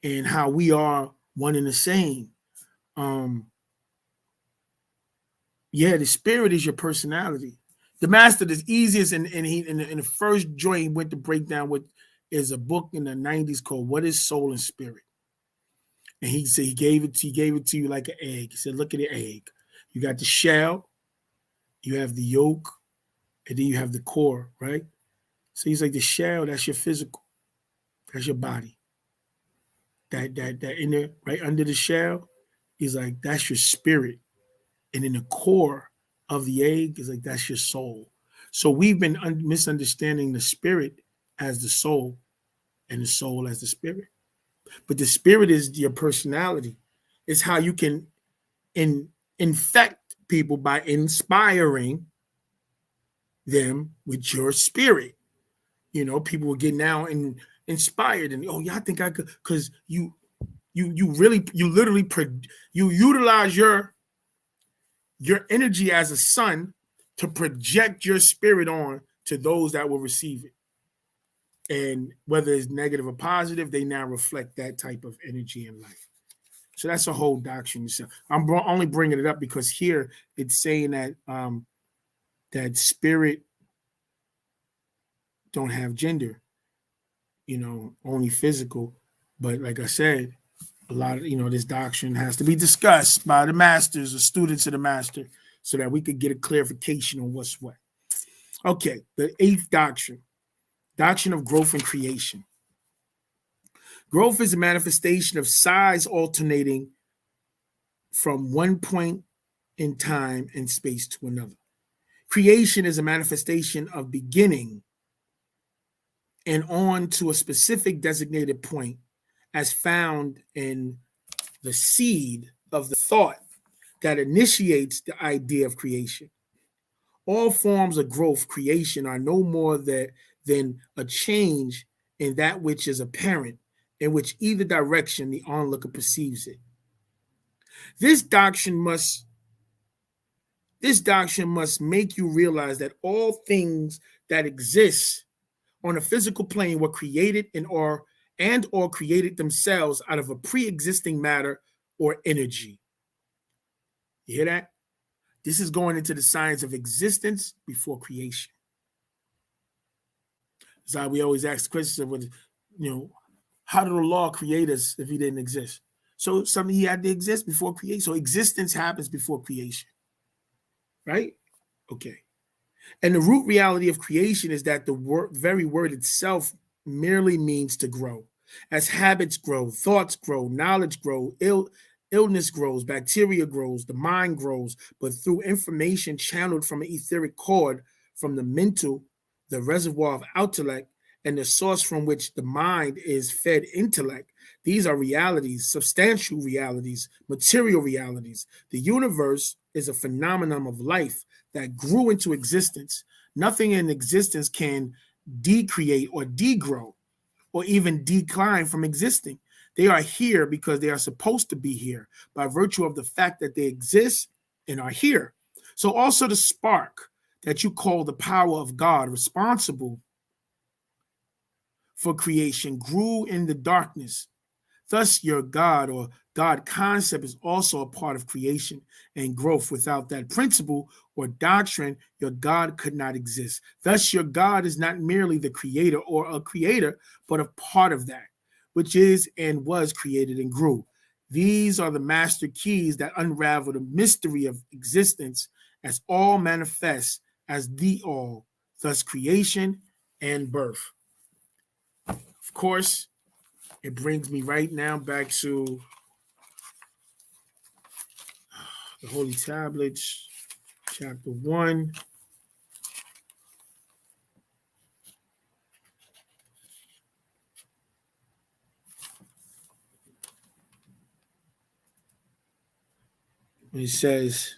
and how we are one and the same. The spirit is your personality. The master, the easiest, and he in the first joint he went to break down what is a book in the 90s called "What Is Soul and Spirit," and he said he gave it to you like an egg. He said, "Look at the egg. You got the shell, you have the yolk, and then you have the core, right?" So he's like, the shell, that's your physical, that's your body. That in there, right under the shell, he's like, that's your spirit. And in the core of the egg is like, that's your soul. So we've been misunderstanding the spirit as the soul and the soul as the spirit. But the spirit is your personality. It's how you can infect people by inspiring them with your spirit. You know, people will get now and inspired and, oh yeah, I think I could, because you utilize your energy as a sun to project your spirit on to those that will receive it. And whether it's negative or positive, they now reflect that type of energy in life. So that's a whole doctrine. So I'm only bringing it up because here it's saying that that spirit don't have gender, you know, only physical. But like I said, a lot of, you know, this doctrine has to be discussed by the masters or students of the master so that we could get a clarification on what's what. Okay, the eighth doctrine Doctrine of growth and creation. Growth is a manifestation of size alternating from one point in time and space to another. Creation is a manifestation of beginning and on to a specific designated point as found in the seed of the thought that initiates the idea of creation. All forms of growth creation are no more than a change in that which is apparent, in which either direction the onlooker perceives it. This doctrine must make you realize that all things that exist on a physical plane were created or created themselves out of a pre-existing matter or energy. You hear that? This is going into the science of existence before creation. That's how we always ask questions of, how did the law create us if he didn't exist? So something he had to exist before creation. So existence happens before creation, right? Okay. And the root reality of creation is that the very word itself merely means to grow. As habits grow, thoughts grow, knowledge grows, illness grows, bacteria grows, the mind grows, but through information channeled from an etheric cord from the mental, the reservoir of intellect, and the source from which the mind is fed intellect. These are realities, substantial realities, material realities. The universe is a phenomenon of life that grew into existence. Nothing in existence can decreate or degrow or even decline from existing. They are here because they are supposed to be here by virtue of the fact that they exist and are here. So also the spark that you call the power of God, responsible for creation, grew in the darkness. Thus, your God or God concept is also a part of creation and growth. Without that principle or doctrine, your God could not exist. Thus, your God is not merely the creator or a creator, but a part of that, which is and was created and grew. These are the master keys that unravel the mystery of existence as all manifests as the all, thus creation and birth. Of course, it brings me right now back to the Holy Tablets, chapter 1. It says,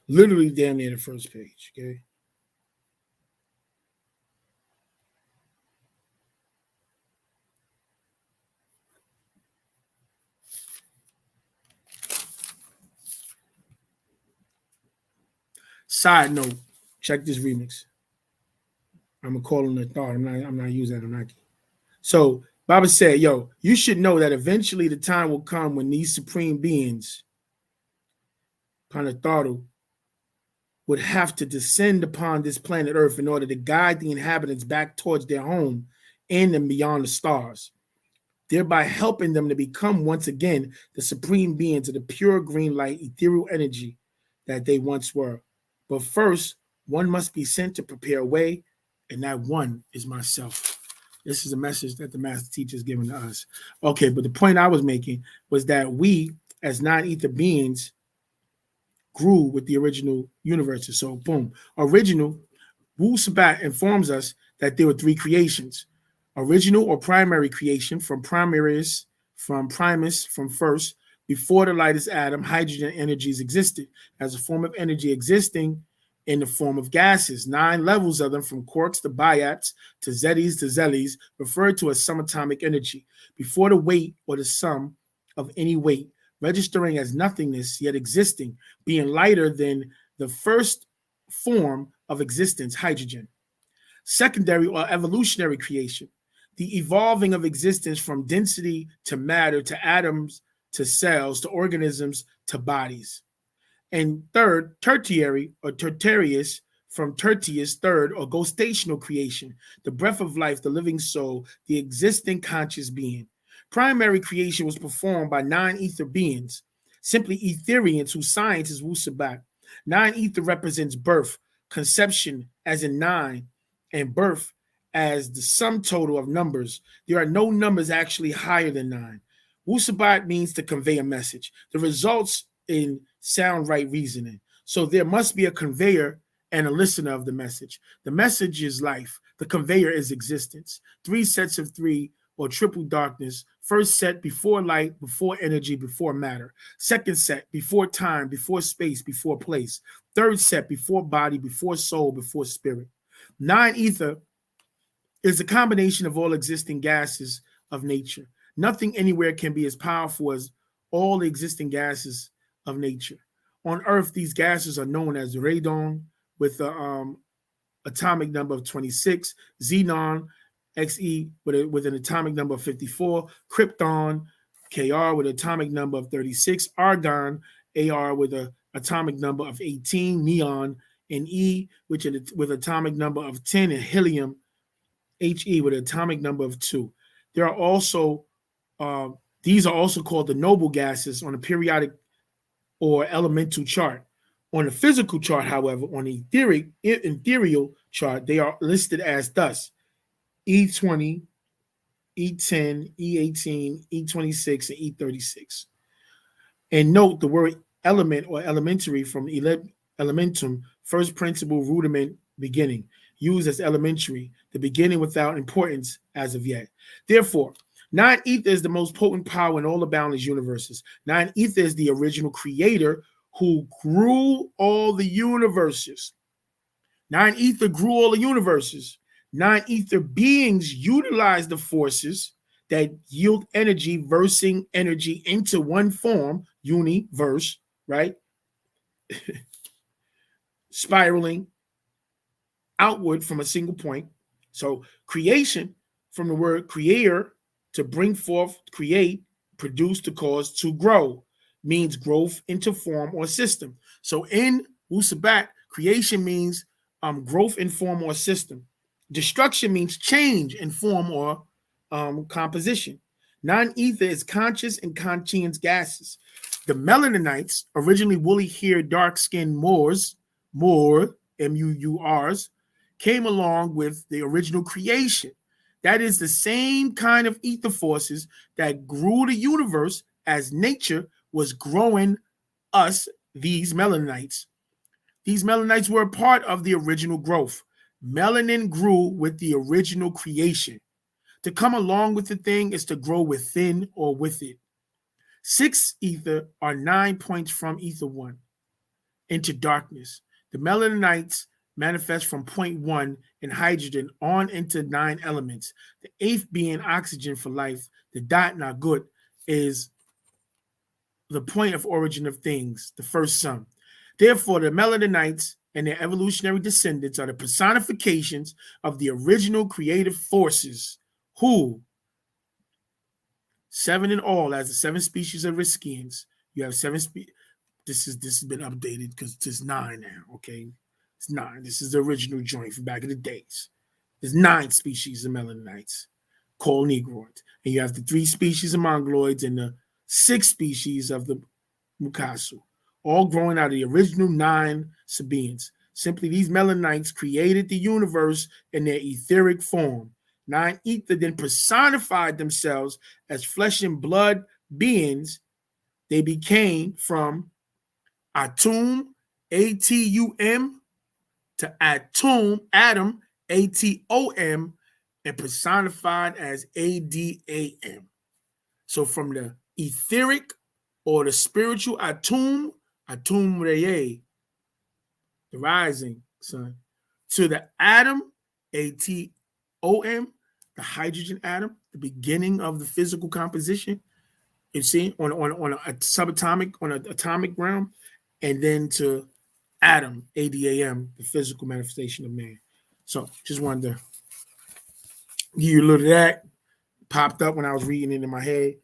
literally damn near the first page, okay? Side note, check this remix. I'm gonna call him the thought. I'm not using that Anaki. So Baba said, yo, you should know that eventually the time will come when these supreme beings, Panatharu, would have to descend upon this planet Earth in order to guide the inhabitants back towards their home in and beyond the stars, thereby helping them to become once again the supreme beings of the pure green light ethereal energy that they once were. But first, one must be sent to prepare a way, and that one is myself. This is a message that the master teacher is giving to us. Okay, but the point I was making was that we, as non-ether beings, grew with the original universes. So, boom. Original, Wu Sabat informs us that there were three creations. Original or primary creation from primus, from first, before the lightest atom, hydrogen energies existed as a form of energy existing in the form of gases. 9 levels of them, from quarks to biats to zettes to zelis, referred to as subatomic energy. Before the weight or the sum of any weight, registering as nothingness yet existing, being lighter than the first form of existence, hydrogen. Secondary or evolutionary creation, the evolving of existence from density to matter to atoms to cells to organisms to bodies. And third, tertiary or tertiarius, from tertius, third, or ghostational creation, the breath of life, the living soul, the existing conscious being. Primary creation was performed by 9 ether beings, simply etherians whose science is Wu Sabat. 9 ether represents birth, conception as in 9, and birth as the sum total of numbers. There are no numbers actually higher than 9. Wusabat means to convey a message. The results in sound right reasoning. So there must be a conveyor and a listener of the message. The message is life. The conveyor is existence. 3 sets of 3 or triple darkness. First set before light, before energy, before matter. Second set before time, before space, before place. Third set before body, before soul, before spirit. 9 ether is a combination of all existing gases of nature. Nothing anywhere can be as powerful as all the existing gases of nature. On Earth, these gases are known as radon with an atomic number of 26, xenon, Xe with an atomic number of 54, krypton, Kr with an atomic number of 36, argon, Ar with an atomic number of 18, neon, and E with atomic number of 10, and helium, He with an atomic number of 2. There are also these are also called the noble gases on a periodic or elemental chart. On the physical chart, however, on the ethereal chart, they are listed as thus: E20, E10, E18, E26, and E36. And note the word element or elementary from elementum, first principle, rudiment, beginning, used as elementary, the beginning without importance as of yet. Therefore, 9 ether is the most potent power in all the boundless universes. 9 ether is the original creator who grew all the universes. 9 ether grew all the universes. 9 ether beings utilize the forces that yield energy, versing energy into one form, universe, right? Spiraling outward from a single point. So creation, from the word creator, to bring forth, create, produce, to cause, to grow, means growth into form or system. So in Wusabat, creation means growth in form or system. Destruction means change in form or composition. 9 ether is conscious and conscience gases. The melaninites, originally woolly-haired, dark-skinned Moors, M-U-U-Rs, came along with the original creation. That is the same kind of ether forces that grew the universe as nature was growing us, these melanites. These melanites were a part of the original growth. Melanin grew with the original creation. To come along with the thing is to grow within or with it. 6 ether are 9 points from ether 1 into darkness. The melanites manifest from point 1 in hydrogen on into 9 elements. The 8th being oxygen for life. The dot nagut is the point of origin of things, the first sum. Therefore, the melaninites and their evolutionary descendants are the personifications of the original creative forces who, 7 in all, as the 7 species of Riskians. You have 7 species. This has been updated because it's 9 now, okay? It's 9. This is the original joint from back in the days. There's 9 species of melanites called Negroids. And you have the 3 species of Mongoloids and the 6 species of the Mukasu, all growing out of the original 9 Sabians. Simply, these melanites created the universe in their etheric form. 9 ether then personified themselves as flesh and blood beings. They became from Atum, A-T-U-M, to Atum, Adam, A-T-O-M, and personified as A-D-A-M. So from the etheric or the spiritual Atum, Atum Reye, the rising sun, to the atom, A-T-O-M, the hydrogen atom, the beginning of the physical composition, you see, on a subatomic, on an atomic realm, and then to atom, A-D-A-M, the physical manifestation of man. So just wanted to give you a little of that. Popped up when I was reading it in my head.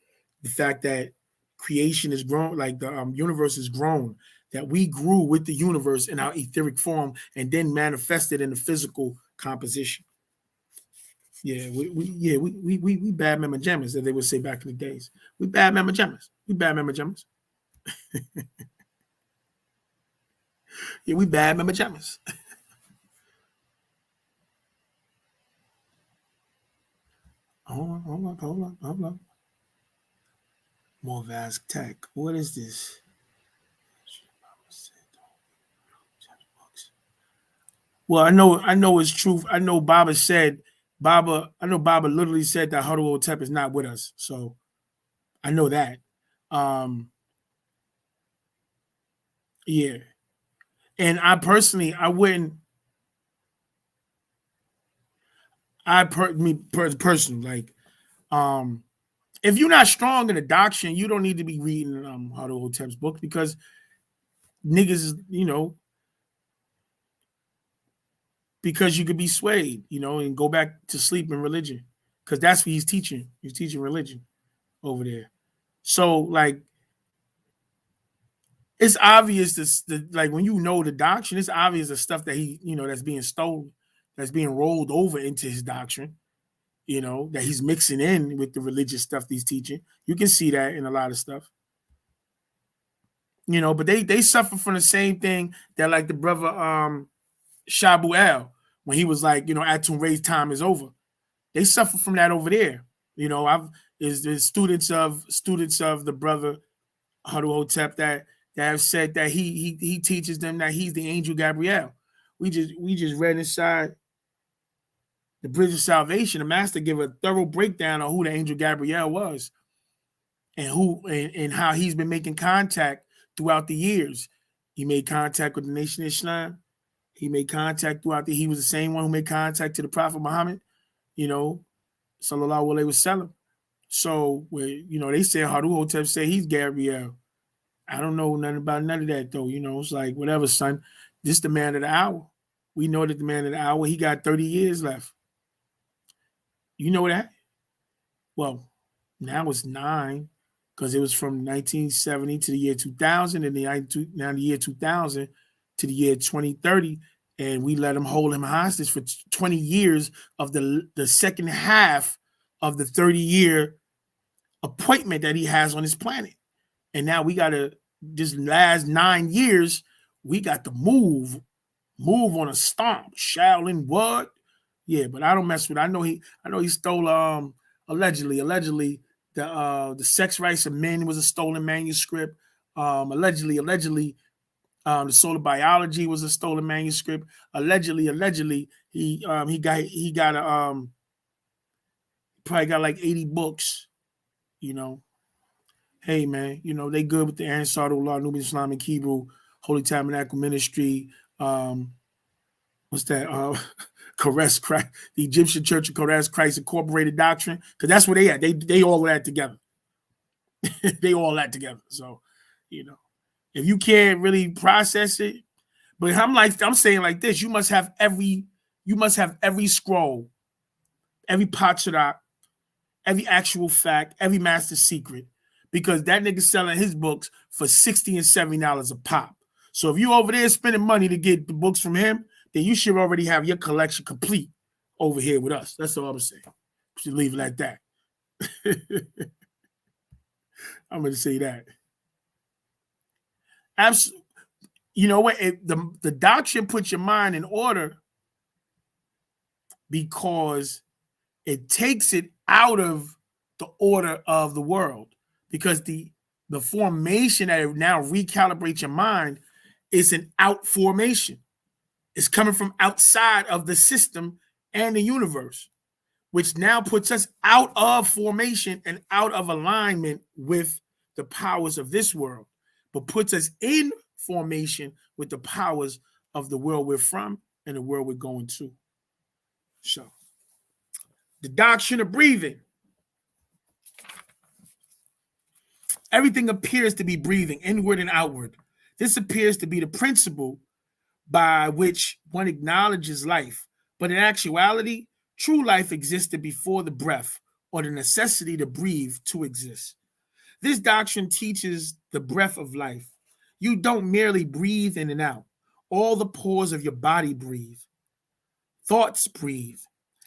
The fact that creation is grown, like the universe is grown, that we grew with the universe in our etheric form and then manifested in the physical composition. Yeah, we bad mama jammers, as they would say back in the days. We bad mama jammers. We bad mama jammers. Yeah, we bad mama jammers. Hold on. More vast tech. What is this? Well, I know it's truth. I know Baba literally said that Huddle Tep is not with us. So I know that. Yeah. And I personally, I wouldn't, personally, like, if you're not strong in the doctrine, you don't need to be reading Huddle Tep's book, because niggas is, because you could be swayed, and go back to sleep in religion, because that's what he's teaching. He's teaching religion over there. So, like, it's obvious like, when you know the doctrine, it's obvious the stuff that he, that's being stolen, that's being rolled over into his doctrine, that he's mixing in with the religious stuff that he's teaching. You can see that in a lot of stuff. But they suffer from the same thing that, like, the brother Shabu El, when he was like, Atum Ray's time is over. They suffer from that over there. There's students of the brother Huddle Hotep that have said that he teaches them that he's the angel Gabriel. We just read inside the Bridge of Salvation. The master gave a thorough breakdown on who the angel Gabriel was, and how he's been making contact throughout the years. He made contact with the Nation of Islam. He made contact he was the same one who made contact to the Prophet Muhammad, sallallahu alaihi wasallam. So, they say Huddle Hotep say he's Gabriel. I don't know nothing about none of that, though. It's like, whatever, son. This is the man of the hour. We know that the man of the hour, he got 30 years left. You know that? Well, now it's 9, because it was from 1970 to the year 2000, and now the year 2000 to the year 2030, and we let him hold him hostage for 20 years of the second half of the 30-year appointment that he has on this planet. And now we got to, this last 9 years, we got to move on a stomp. Shaolin what? Yeah, but I don't mess with it. I know he stole allegedly the Sex Rights of Men was a stolen manuscript. Allegedly, the Solar Biology was a stolen manuscript. Allegedly, he probably got like 80 books, Hey, man, they good with the Ansar Allah, Nubian Islamic Hebrew, Holy Tabernacle Ministry. What's that? Caress Christ, the Egyptian Church of Caress Christ Incorporated Doctrine, because that's where they at. They all that together. They all that together. So, if you can't really process it, but I'm saying like this: you must have every scroll, every Patriarch, every actual fact, every master secret, because that nigga selling his books for $60 and $70 a pop. So if you over there spending money to get the books from him, then you should already have your collection complete over here with us. That's all I'm saying. Should leave it like that. I'm going to say that. Absolutely. You know what? The doctrine puts your mind in order because it takes it out of the order of the world, because the formation that it now recalibrates your mind is an out formation. It's coming from outside of the system and the universe, which now puts us out of formation and out of alignment with the powers of this world, but puts us in formation with the powers of the world we're from and the world we're going to. So, the doctrine of breathing. Everything appears to be breathing inward and outward. This appears to be the principle by which one acknowledges life. But in actuality, true life existed before the breath or the necessity to breathe to exist. This doctrine teaches the breath of life. You don't merely breathe in and out. All the pores of your body breathe. Thoughts breathe.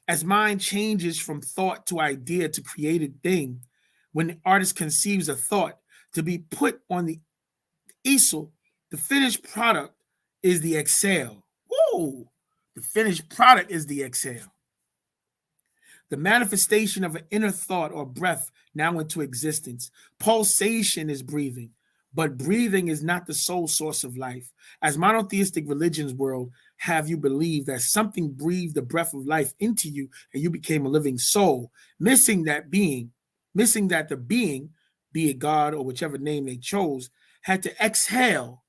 As mind changes from thought to idea to created thing, when the artist conceives a thought to be put on the easel, the finished product is the exhale. Woo! The finished product is the exhale. the manifestation of an inner thought or breath now into existence. Pulsation is breathing, but breathing is not the sole source of life. As monotheistic religions world have you believe that something breathed the breath of life into you and you became a living soul, missing that the being, be it God or whichever name they chose, had to exhale,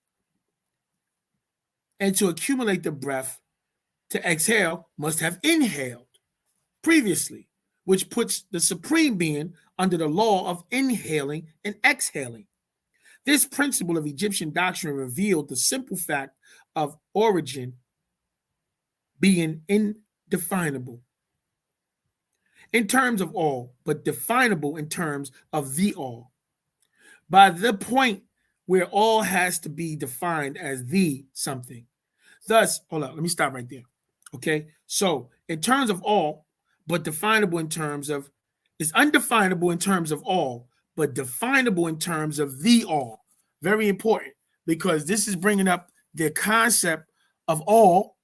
and to accumulate the breath to exhale must have inhaled previously, which puts the supreme being under the law of inhaling and exhaling. This principle of Egyptian doctrine revealed the simple fact of origin being indefinable in terms of all, but definable in terms of the all. By the point where all has to be defined as the something. Thus, hold on, let me stop right there. Okay, so in terms of all, but definable in terms of, is undefinable in terms of all, but definable in terms of the all. Very important, because this is bringing up the concept of all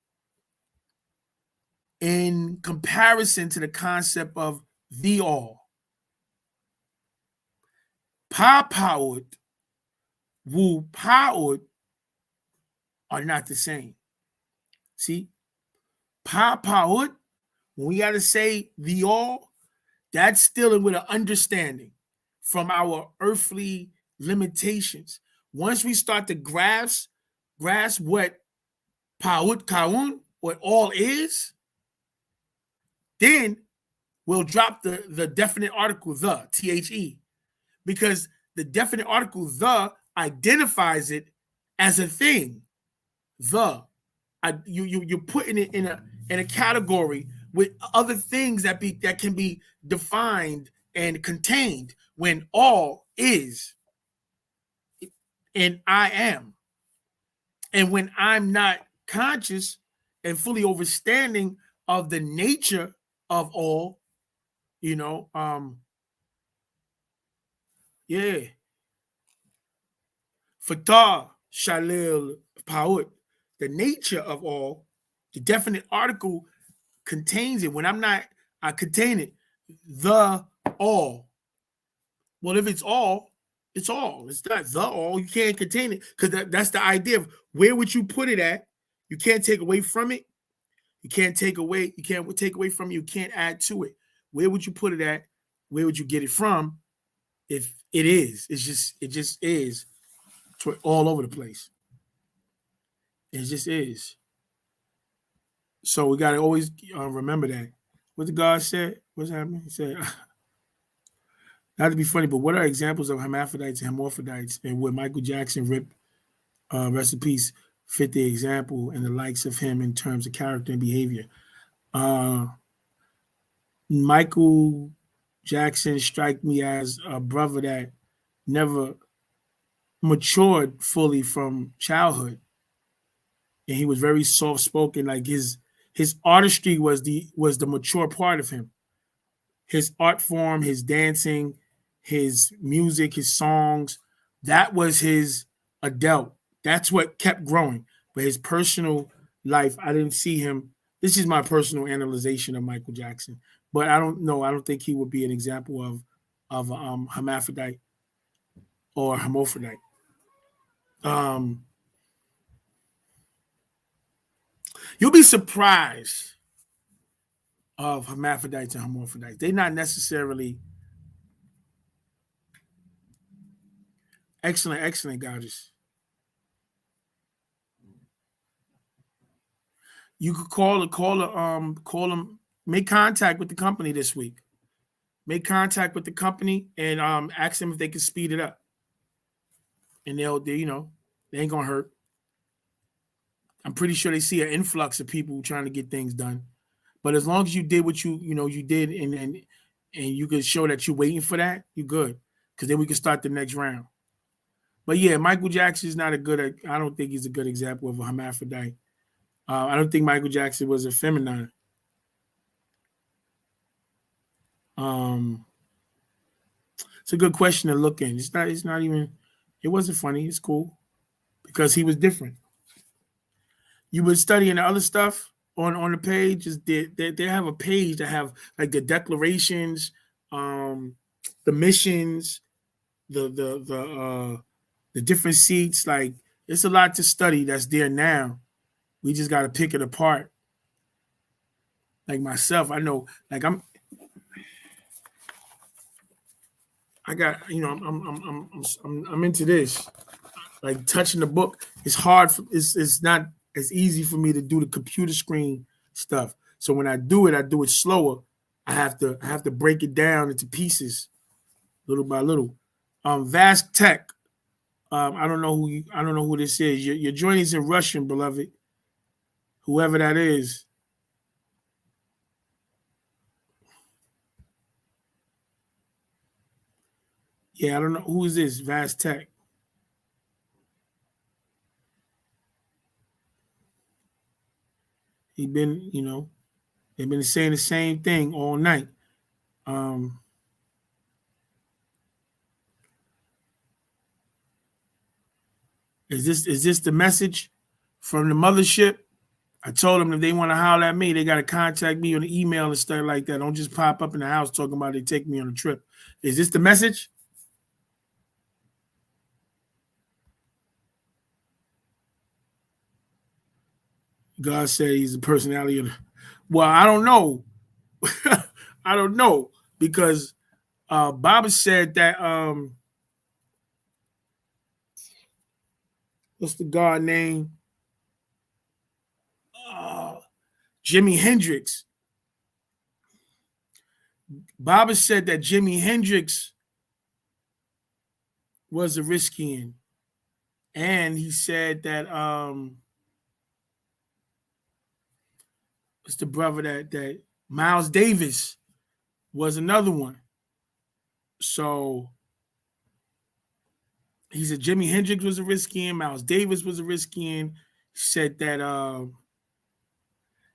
in comparison to the concept of the all. Pa-powered, Wu-powered are not the same. See, Pa-powered, when we got to say the all, that's dealing with an understanding from our earthly limitations. Once we start to grasp what Pa'ut Ka'un, what all is, then we'll drop the definite article, the, THE, because the definite article, the, identifies it as a thing. You're putting it in a category with other things that can be defined and contained when all is and I am. And when I'm not conscious and fully understanding of the nature of all, Fatah Shalil Pa'ut, the nature of all, the definite article contains it. When I contain it, the all. Well, if it's all, it's all. It's not the all. You can't contain it, because that's the idea of where would you put it at. You can't take away from it. You can't take away from it. You can't add to it. Where would you put it at? Where would you get it from? If it is, it just is all over the place. It just is. So we got to always remember that. What the God said, what's happening? He said, not to be funny, but what are examples of hermaphrodites and hermaphrodites, and would Michael Jackson rest in peace, fit the example and the likes of him in terms of character and behavior? Michael Jackson strike me as a brother that never matured fully from childhood, and he was very soft spoken. Like his artistry was the mature part of him. His art form, his dancing, his music, his songs, that was his adult. That's what kept growing. But his personal life, I didn't see him. This is my personal analyzation of Michael Jackson. But I don't know. I don't think he would be an example of hermaphrodite or hermaphrodite. You'll be surprised of hermaphrodites and hermaphrodites. They're not necessarily excellent goddess. You could call them, make contact with the company this week. Make contact with the company and ask them if they can speed it up. And they ain't gonna hurt. I'm pretty sure they see an influx of people trying to get things done. But as long as you did what you did and you could show that you're waiting for that, you're good. Because then we can start the next round. But yeah, Michael Jackson is not I don't think he's a good example of a hermaphrodite. I don't think Michael Jackson was a feminine. It's a good question to look in. It's not even, it wasn't funny. It's cool because he was different. You were studying the other stuff. on the page is they have a page that have like the declarations, the missions, the different seats. Like it's a lot to study that's there now. We just got to pick it apart. Like myself, I know, like I got, I'm into this. Like touching the book, it's hard. It's not as easy for me to do the computer screen stuff. So when I do it slower. I have to break it down into pieces, little by little. Vast Tech. I don't know who this is. Your joint is in Russian, beloved. Whoever that is. Yeah, I don't know who is this. Vast Tech. They've been saying the same thing all night. Is this the message from the mothership? I told them if they want to holler at me, they got to contact me on the email and stuff like that. Don't just pop up in the house talking about they take me on a trip. Is this the message? God said he's the personality of the... Well, I don't know. I don't know because Baba said that what's the God name? Jimi Hendrix. Baba said that Jimi Hendrix was a Riskian. And he said that it's the brother that Miles Davis was another one. So he said Jimi Hendrix was a Riskian, Miles Davis was a Riskian. He said that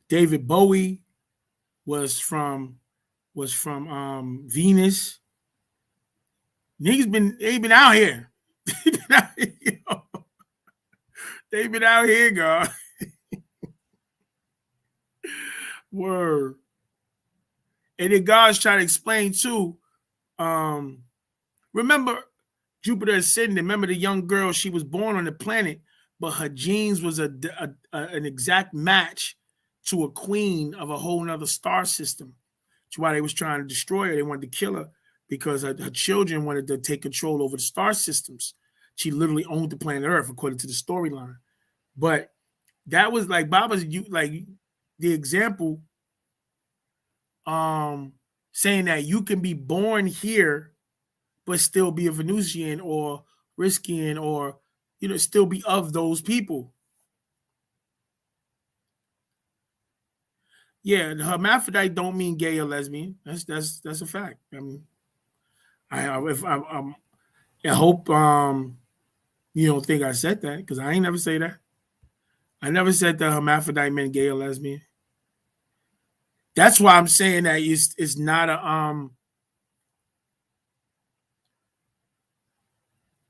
David Bowie was from Venus. Niggas they've been out here. They've been out here, God. Word. And then God's trying to explain too. Remember Jupiter Ascending. Remember the young girl, she was born on the planet, but her genes was an exact match to a queen of a whole nother star system. That's why they was trying to destroy her. They wanted to kill her because her children wanted to take control over the star systems. She literally owned the planet Earth, according to the storyline. But that was like Baba's like the example, saying that you can be born here, but still be a Venusian or Riskian or still be of those people. Yeah, the hermaphrodite don't mean gay or lesbian. That's a fact. I mean, I hope you don't think I said that because I ain't never say that. I never said that hermaphrodite meant gay or lesbian. That's why I'm saying that it's not a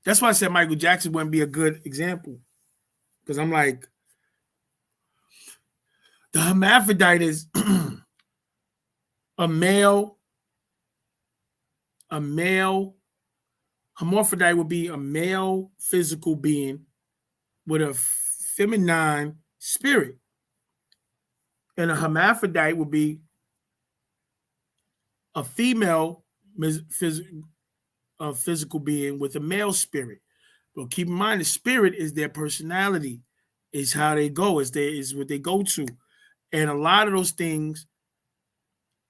That's why I said Michael Jackson wouldn't be a good example because I'm like the hermaphrodite is a male. A male hermaphrodite would be a male physical being with a feminine spirit. And a hermaphrodite would be a female physical being with a male spirit. But keep in mind, the spirit is their personality, is how they go, is what they go to. And a lot of those things,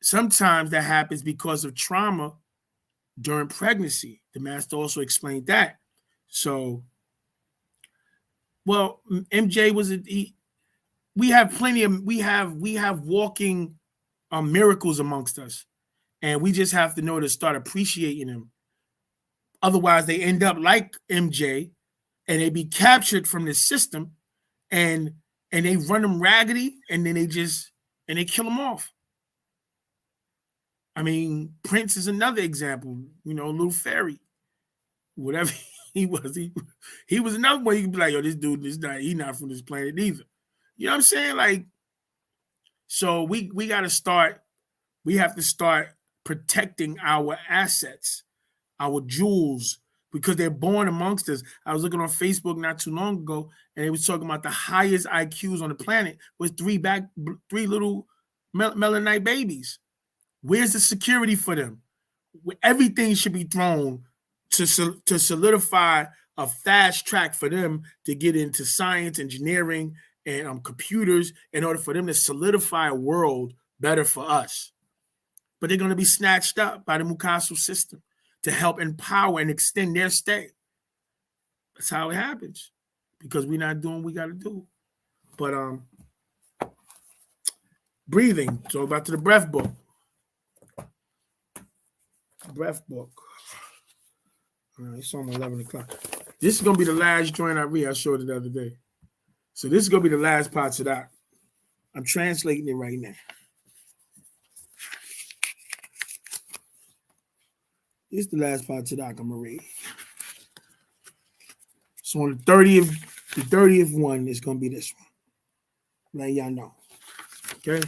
sometimes that happens because of trauma during pregnancy. The master also explained that. So, well, MJ we have plenty of we have walking miracles amongst us, and we just have to know to start appreciating them. Otherwise, they end up like MJ, and they be captured from the system, and they run them raggedy, and then they kill them off. I mean, Prince is another example. Little fairy, whatever he was, he was another one. You could be like, yo, this dude, he's not from this planet either. You know what I'm saying? Like, So we got to start. We have to start protecting our assets, our jewels, because they're born amongst us. I was looking on Facebook not too long ago, and they was talking about the highest IQs on the planet was three little melanite babies. Where's the security for them? Everything should be thrown to solidify a fast track for them to get into science, engineering, and computers in order for them to solidify a world better for us. But they're going to be snatched up by the Mukasu system to help empower and extend their stay. That's how it happens, because we're not doing what we got to do. But breathing. So back to the breath book. Breath book. It's almost 11 o'clock. This is going to be the last joint I read. I showed it the other day. So this is going to be the last part to that. I'm translating it right now. This is the last part to that I'm going to read. So on the 30th one is going to be this one. Let y'all know. Okay?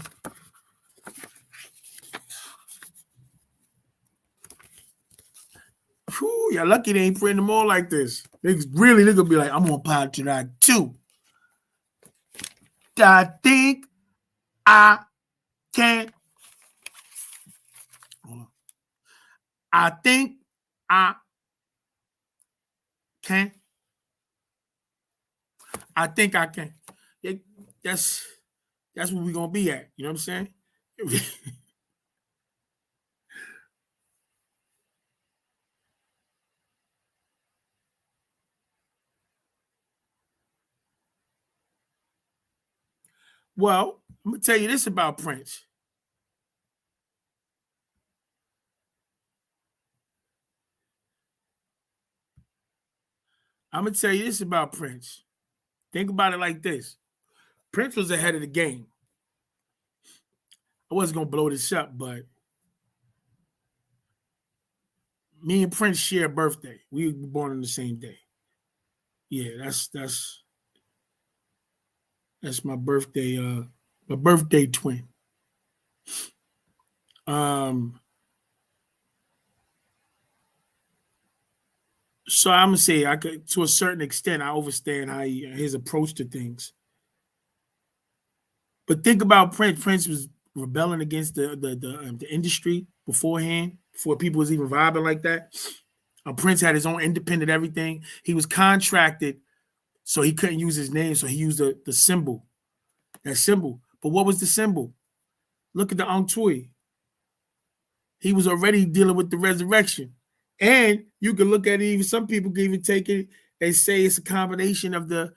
Whew, y'all lucky they ain't printing them all like this. They're going to be like, I'm on part to that too. I think I can. Hold on. I think I can. I think I can. That's where we're going to be at. You know what I'm saying? Well, I'm going to tell you this about Prince. I'm going to tell you this about Prince. Think about it like this. Prince was ahead of the game. I wasn't going to blow this up, but me and Prince share a birthday. We were born on the same day. Yeah, that's my birthday. My birthday twin. So I'm gonna say I could, to a certain extent, I understand how his approach to things. But think about Prince. Prince was rebelling against the industry beforehand, before people was even vibing like that. Prince had his own independent everything. He was contracted, so he couldn't use his name, so he used the symbol. That symbol. But what was the symbol? Look at the Ong Tui. He was already dealing with the resurrection. And you can look at it, even some people can even take it and say it's a combination of the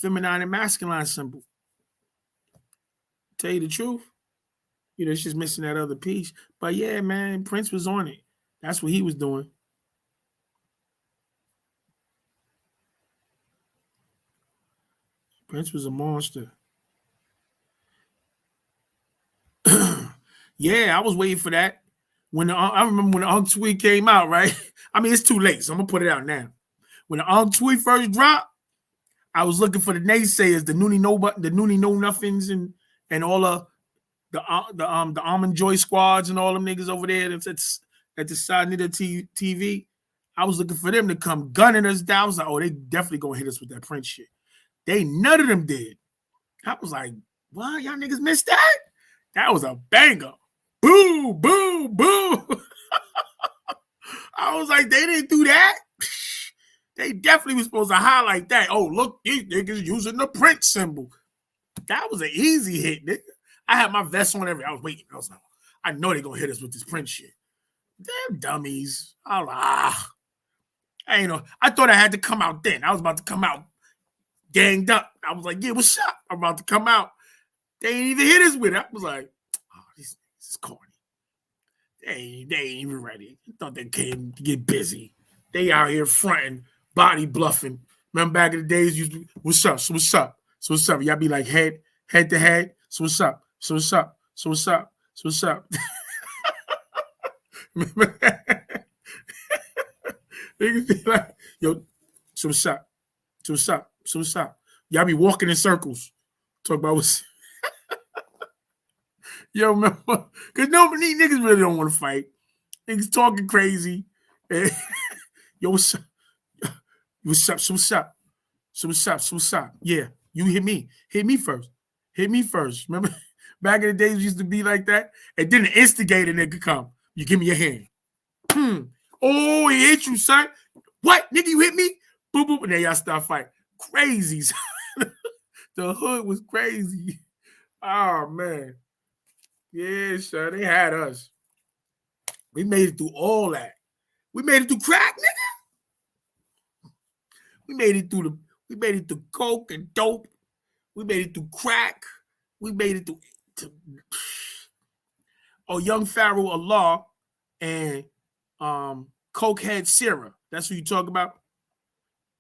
feminine and masculine symbol. Tell you the truth, it's just missing that other piece. But yeah, man, Prince was on it. That's what he was doing. Prince was a monster. Yeah, I was waiting for that. I remember when the Ong Tui came out, right? I mean, it's too late, so I'm gonna put it out now. When the Ong Tui first dropped, I was looking for the naysayers, the Noonie Know Nothings, and all the Almond Joy squads and all them niggas over there at the side of the TV. I was looking for them to come gunning us down. I was like, oh, they definitely gonna hit us with that Prince shit. None of them did. I was like, what? Y'all niggas missed that? That was a banger. Boo, boo, boo. I was like, they didn't do that. They definitely was supposed to highlight that. Oh, look, these niggas using the Prince symbol. That was an easy hit, nigga. I had my vest on everything. I was waiting. I was like, I know they're going to hit us with this Prince shit. Damn dummies. I was like, I thought I had to come out then. I was about to come out ganged up. I was like, yeah, what's up? I'm about to come out. They ain't even hit us with it. I was like, oh, this is corny. They ain't even ready. I thought they came to get busy. They out here fronting, body bluffing. Remember back in the days, what's up? So what's up? So what's up? Y'all be like head to head. So what's up? So what's up? So what's up? So what's up? Remember that? Niggas be like, yo, so what's up? So what's up? So what's up? Y'all be walking in circles. Talk about what's Yo, remember? Because nobody niggas really don't want to fight. Niggas talking crazy. And, yo, what's up? What's up? So what's up? So what's up? So what's up? Yeah, you hit me. Hit me first. Hit me first. Remember, back in the days, it used to be like that. And then the instigator nigga come. You give me your hand. Oh, he hit you, son. What? Nigga, you hit me? Boop, boop. And then y'all start fighting. Crazy. The hood was crazy. Oh, man. Yeah, sir. They had us. We made it through all that. We made it through crack, nigga. We made it through coke and dope. We made it through crack. We made it through Young Pharaoh Allah and Cokehead Sarah. That's who you talk about.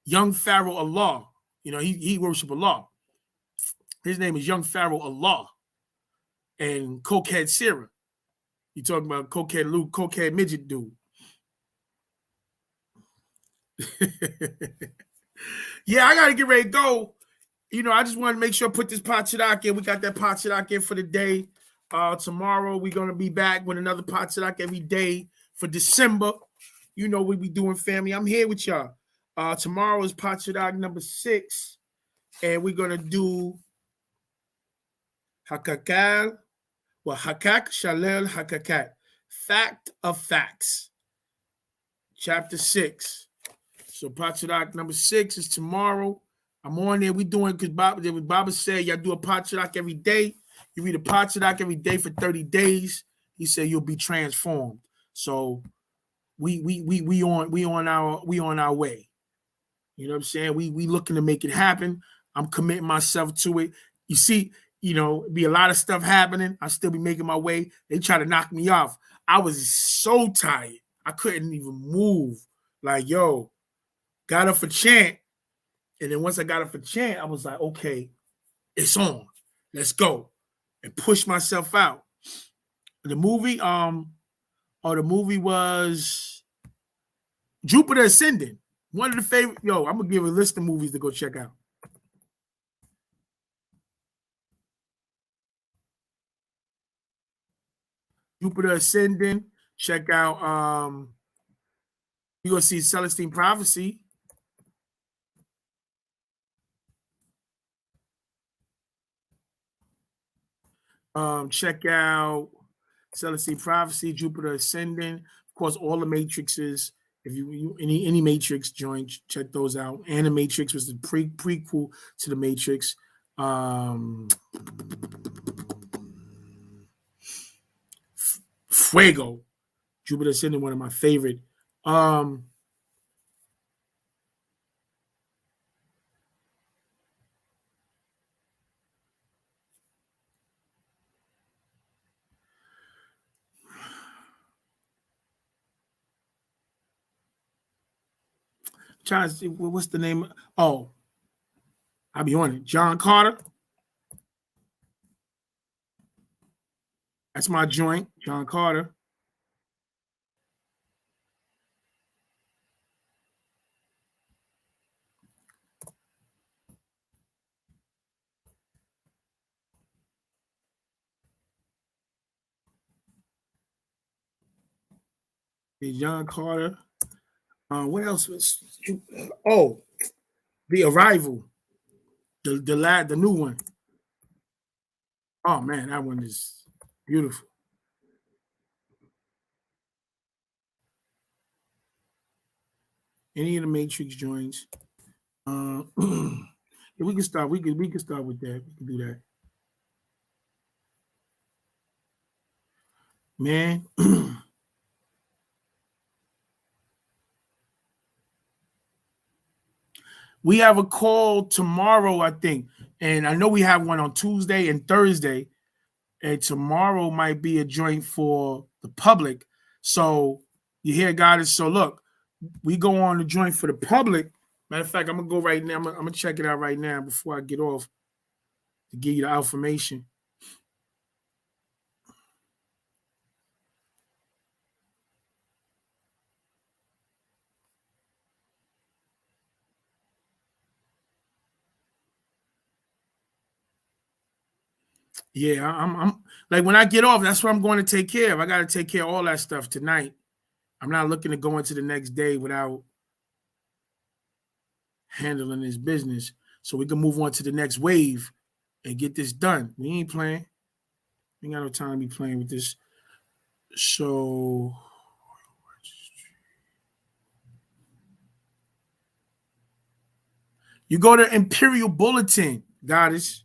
Young Pharaoh Allah. You know, he worship Allah. His name is Young Pharaoh Allah and Cokehead Sarah. You talking about Cokehead Luke, Cokehead Midget dude. Yeah, I gotta get ready to go. You know, I just want to make sure I put this pot Chirac in. We got that pot Chirac in for the day. Tomorrow we're gonna be back with another pot Chirac every day for December. You know what we doing, family. I'm here with y'all. Tomorrow is pot Chirac number 6, and we're gonna do Hakakal, well, Hakak Shalel Hakakat, Fact of Facts, chapter 6. So pot Chirac number 6 is tomorrow. I'm on there. We doing because Baba said y'all do a pot Chirac every day. You read a pot Chirac every day for 30 days. He said you'll be transformed. So we on our way. You know what I'm saying? We looking to make it happen. I'm committing myself to it. You see, you know, be a lot of stuff happening. I still be making my way. They try to knock me off. I was so tired. I couldn't even move. Like, yo, got up for chant. And then once I got up for chant, I was like, okay, it's on. Let's go. And push myself out. The movie, the movie was Jupiter Ascending. One of the favorite, I'm gonna give a list of movies to go check out. Jupiter Ascending. Check out you're gonna see Celestine Prophecy. Check out Celestine Prophecy, Jupiter Ascending. Of course, all the Matrixes. If you any Matrix joint, check those out. And the Matrix was the prequel to the Matrix. Fuego, Jupiter Ascending, one of my favorite. Trying to see what's the name. Oh, I'll be on it. John Carter. That's my joint, John Carter. John Carter. What else was? Oh, The Arrival. The new one. Oh man, that one is beautiful. Any of the Matrix joints. Yeah, we can start. We can start with that. We can do that. Man. We have a call tomorrow, I think. And I know we have one on Tuesday and Thursday. And tomorrow might be a joint for the public. So you hear, guys. So look, we go on the joint for the public. Matter of fact, I'm gonna go right now. I'm gonna check it out right now before I get off to give you the information. Yeah, I'm like when I get off, that's what I'm going to take care of. I got to take care of all that stuff tonight. I'm not looking to go into the next day without handling this business, so we can move on to the next wave and get this done. We ain't playing. We ain't got no time to be playing with this. So you go to Imperial Bulletin, Goddess.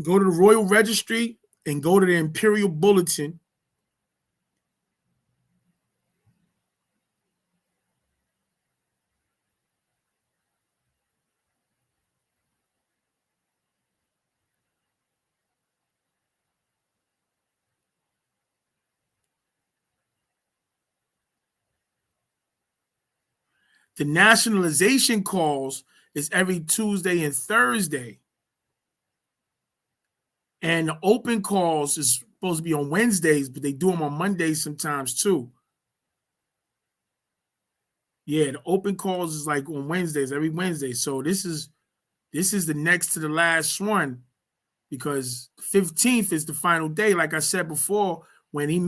Go to the Royal Registry and go to the Imperial Bulletin. The nationalization calls is every Tuesday and Thursday. And the open calls is supposed to be on Wednesdays, but they do them on Mondays sometimes too. Yeah, the open calls is like on Wednesdays, every Wednesday. So this is the next to the last one, because 15th is the final day. Like I said before, when he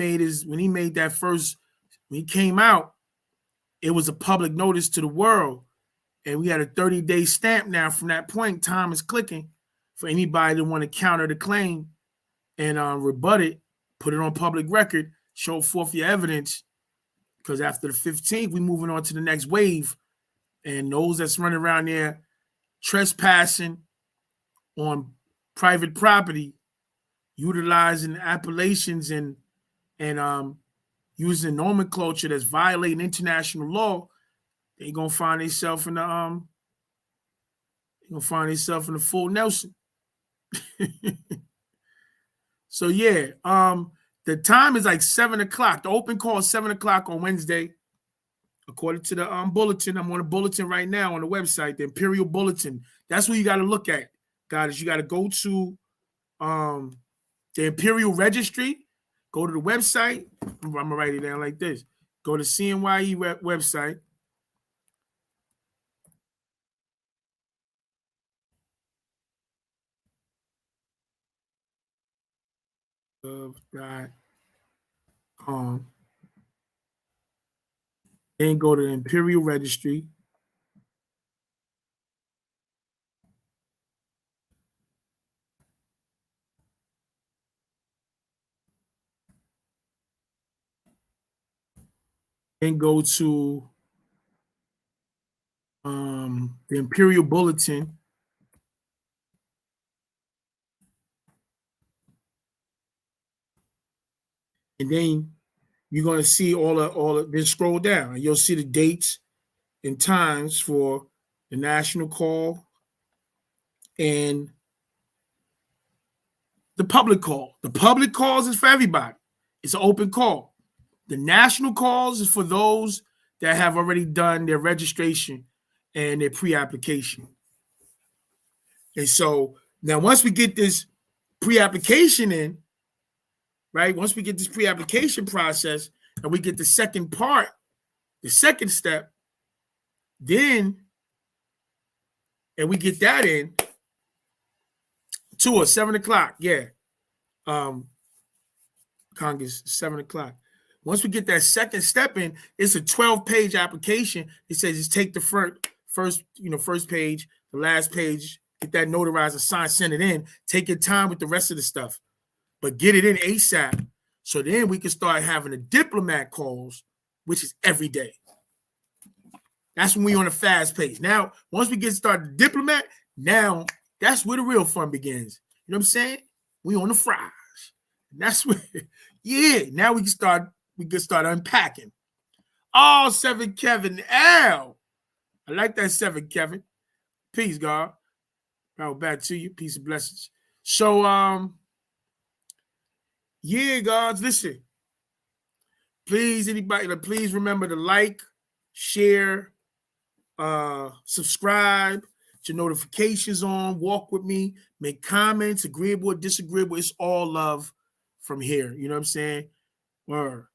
came out, it was a public notice to the world. And we had a 30-day stamp now from that point. Time is clicking for anybody to want to counter the claim and rebut it, put it on public record, show forth your evidence. Because after the 15th, we're moving on to the next wave. And those that's running around there trespassing on private property, utilizing appellations and using nomenclature that's violating international law, they're gonna find themselves in the full Nelson. So yeah, the time is like 7:00. The open call is 7:00 on Wednesday, according to the bulletin. I'm on a bulletin right now on the website, the Imperial Bulletin. That's what you got to look at, guys. You got to go to the Imperial Registry. Go to the website. I'm gonna write it down like this. Go to CNYE website. Then go to the Imperial Registry. Then go to the Imperial Bulletin. And then you're going to see then scroll down and you'll see the dates and times for the national call and the public call. The public calls is for everybody. It's an open call. The national calls is for those that have already done their registration and their pre-application. And so now once we get this pre-application in, right? Once we get this pre-application process and we get the second part, the second step, then, and we get that in, 7:00, yeah. Congress, 7:00. Once we get that second step in, it's a 12-page application. It says just take the first page, the last page, get that notarized and signed, send it in. Take your time with the rest of the stuff, but get it in ASAP. So then we can start having the diplomat calls, which is every day. That's when we on a fast pace. Now, once we get started diplomat, now that's where the real fun begins. You know what I'm saying? We on the fries. And that's where, yeah, now we can start unpacking. Oh, 7 Kevin L. I like that 7 Kevin. Peace, God. Right back to you. Peace and blessings. So, yeah, guys, listen. Please, anybody, please remember to like, share, subscribe, get your notifications on, walk with me, make comments, agreeable or disagreeable. It's all love from here. You know what I'm saying? Or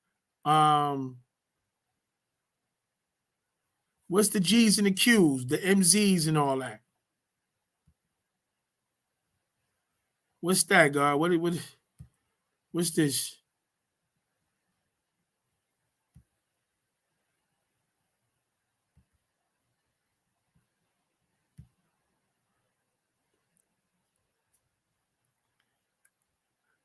what's the G's and the Q's, the MZs and all that? What's that, God? What's this?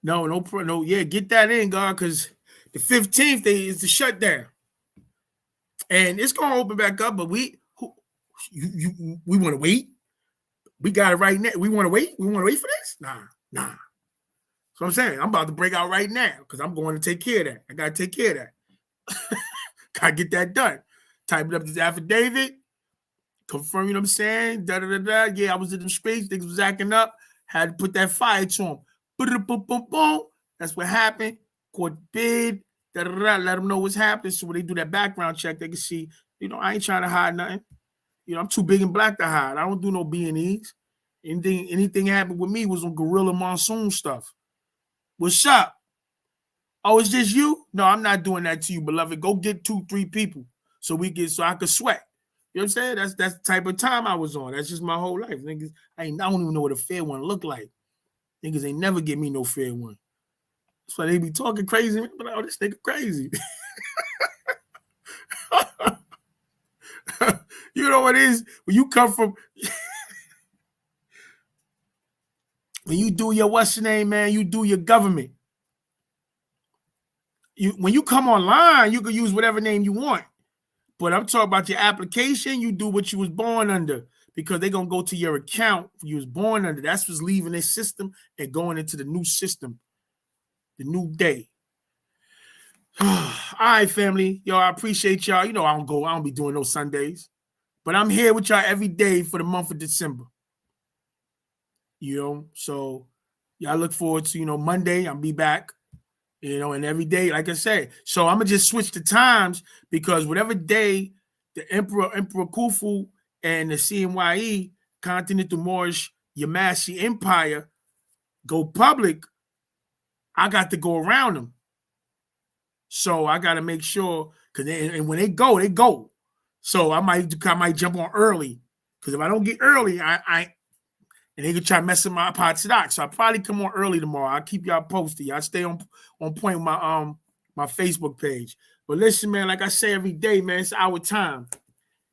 No, yeah, get that in, God, because the 15th day is the shutdown. And it's gonna open back up, but we want to wait. We got it right now. We want to wait. We want to wait for this? Nah. So I'm saying I'm about to break out right now because I'm going to take care of that. I gotta take care of that. Gotta get that done. Typing up this affidavit, confirm, you know what I'm saying? Da. Yeah, I was in the streets, things was acting up. Had to put that fire to them. Boom. That's what happened. Court bid. Let them know what's happening. So when they do that background check, they can see, I ain't trying to hide nothing. I'm too big and black to hide. I don't do no B&Es. Anything happened with me was on Gorilla Monsoon stuff. What's up? Oh, it's just you? No, I'm not doing that to you, beloved. Go get 2-3 people so I could sweat. You know what I'm saying? That's the type of time I was on. That's just my whole life. Niggas, I don't even know what a fair one look like. Niggas ain't never give me no fair one. That's why they be talking crazy. But oh, this nigga crazy. You know what it is? When you come from when you do your what's your name, man, you do your government. When you come online, you can use whatever name you want. But I'm talking about your application, you do what you was born under, because they're going to go to your account you was born under. That's what's leaving this system and going into the new system, the new day. All right, family. Yo, I appreciate y'all. I don't be doing no Sundays. But I'm here with y'all every day for the month of December. So y'all look forward to, Monday, I'll be back. And every day, like I said. So I'm going to just switch the times because whatever day the Emperor Khufu and the CMYE, Continental Moorish Yamasi Empire, go public, I got to go around them. So I got to make sure, because and when they go, they go. So I might jump on early, because if I don't get early, and they can try messing my TARAQ. So I'll probably come on early tomorrow. I'll keep y'all posted. Y'all stay on point with my Facebook page. But listen, man, like I say every day, man, it's our time.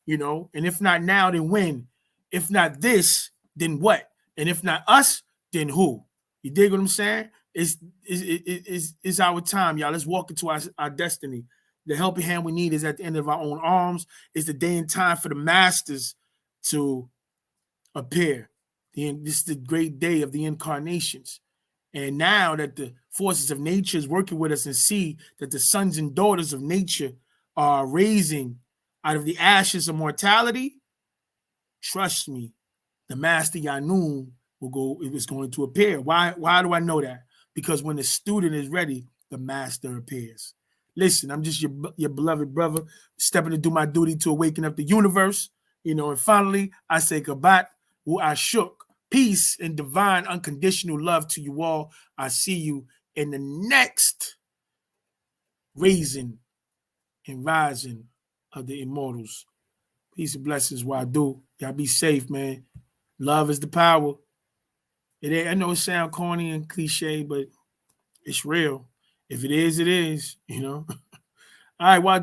And if not now, then when? If not this, then what? And if not us, then who? You dig what I'm saying? It's our time, y'all. Let's walk into our destiny. The helping hand we need is at the end of our own arms. It's the day and time for the masters to appear. This is the great day of the incarnations. And now that the forces of nature is working with us and see that the sons and daughters of nature are raising out of the ashes of mortality, trust me, the master Yanun is going to appear. Why do I know that? Because when the student is ready, the master appears. Listen, I'm just your beloved brother, stepping to do my duty to awaken up the universe. And finally, I say Kabat, who I shook. Peace and divine unconditional love to you all. I see you in the next raising and rising of the immortals. Peace and blessings, Wadu. Y'all be safe, man. Love is the power. I know it sounds corny and cliche, but it's real. If it is, it is, All right, Wadu.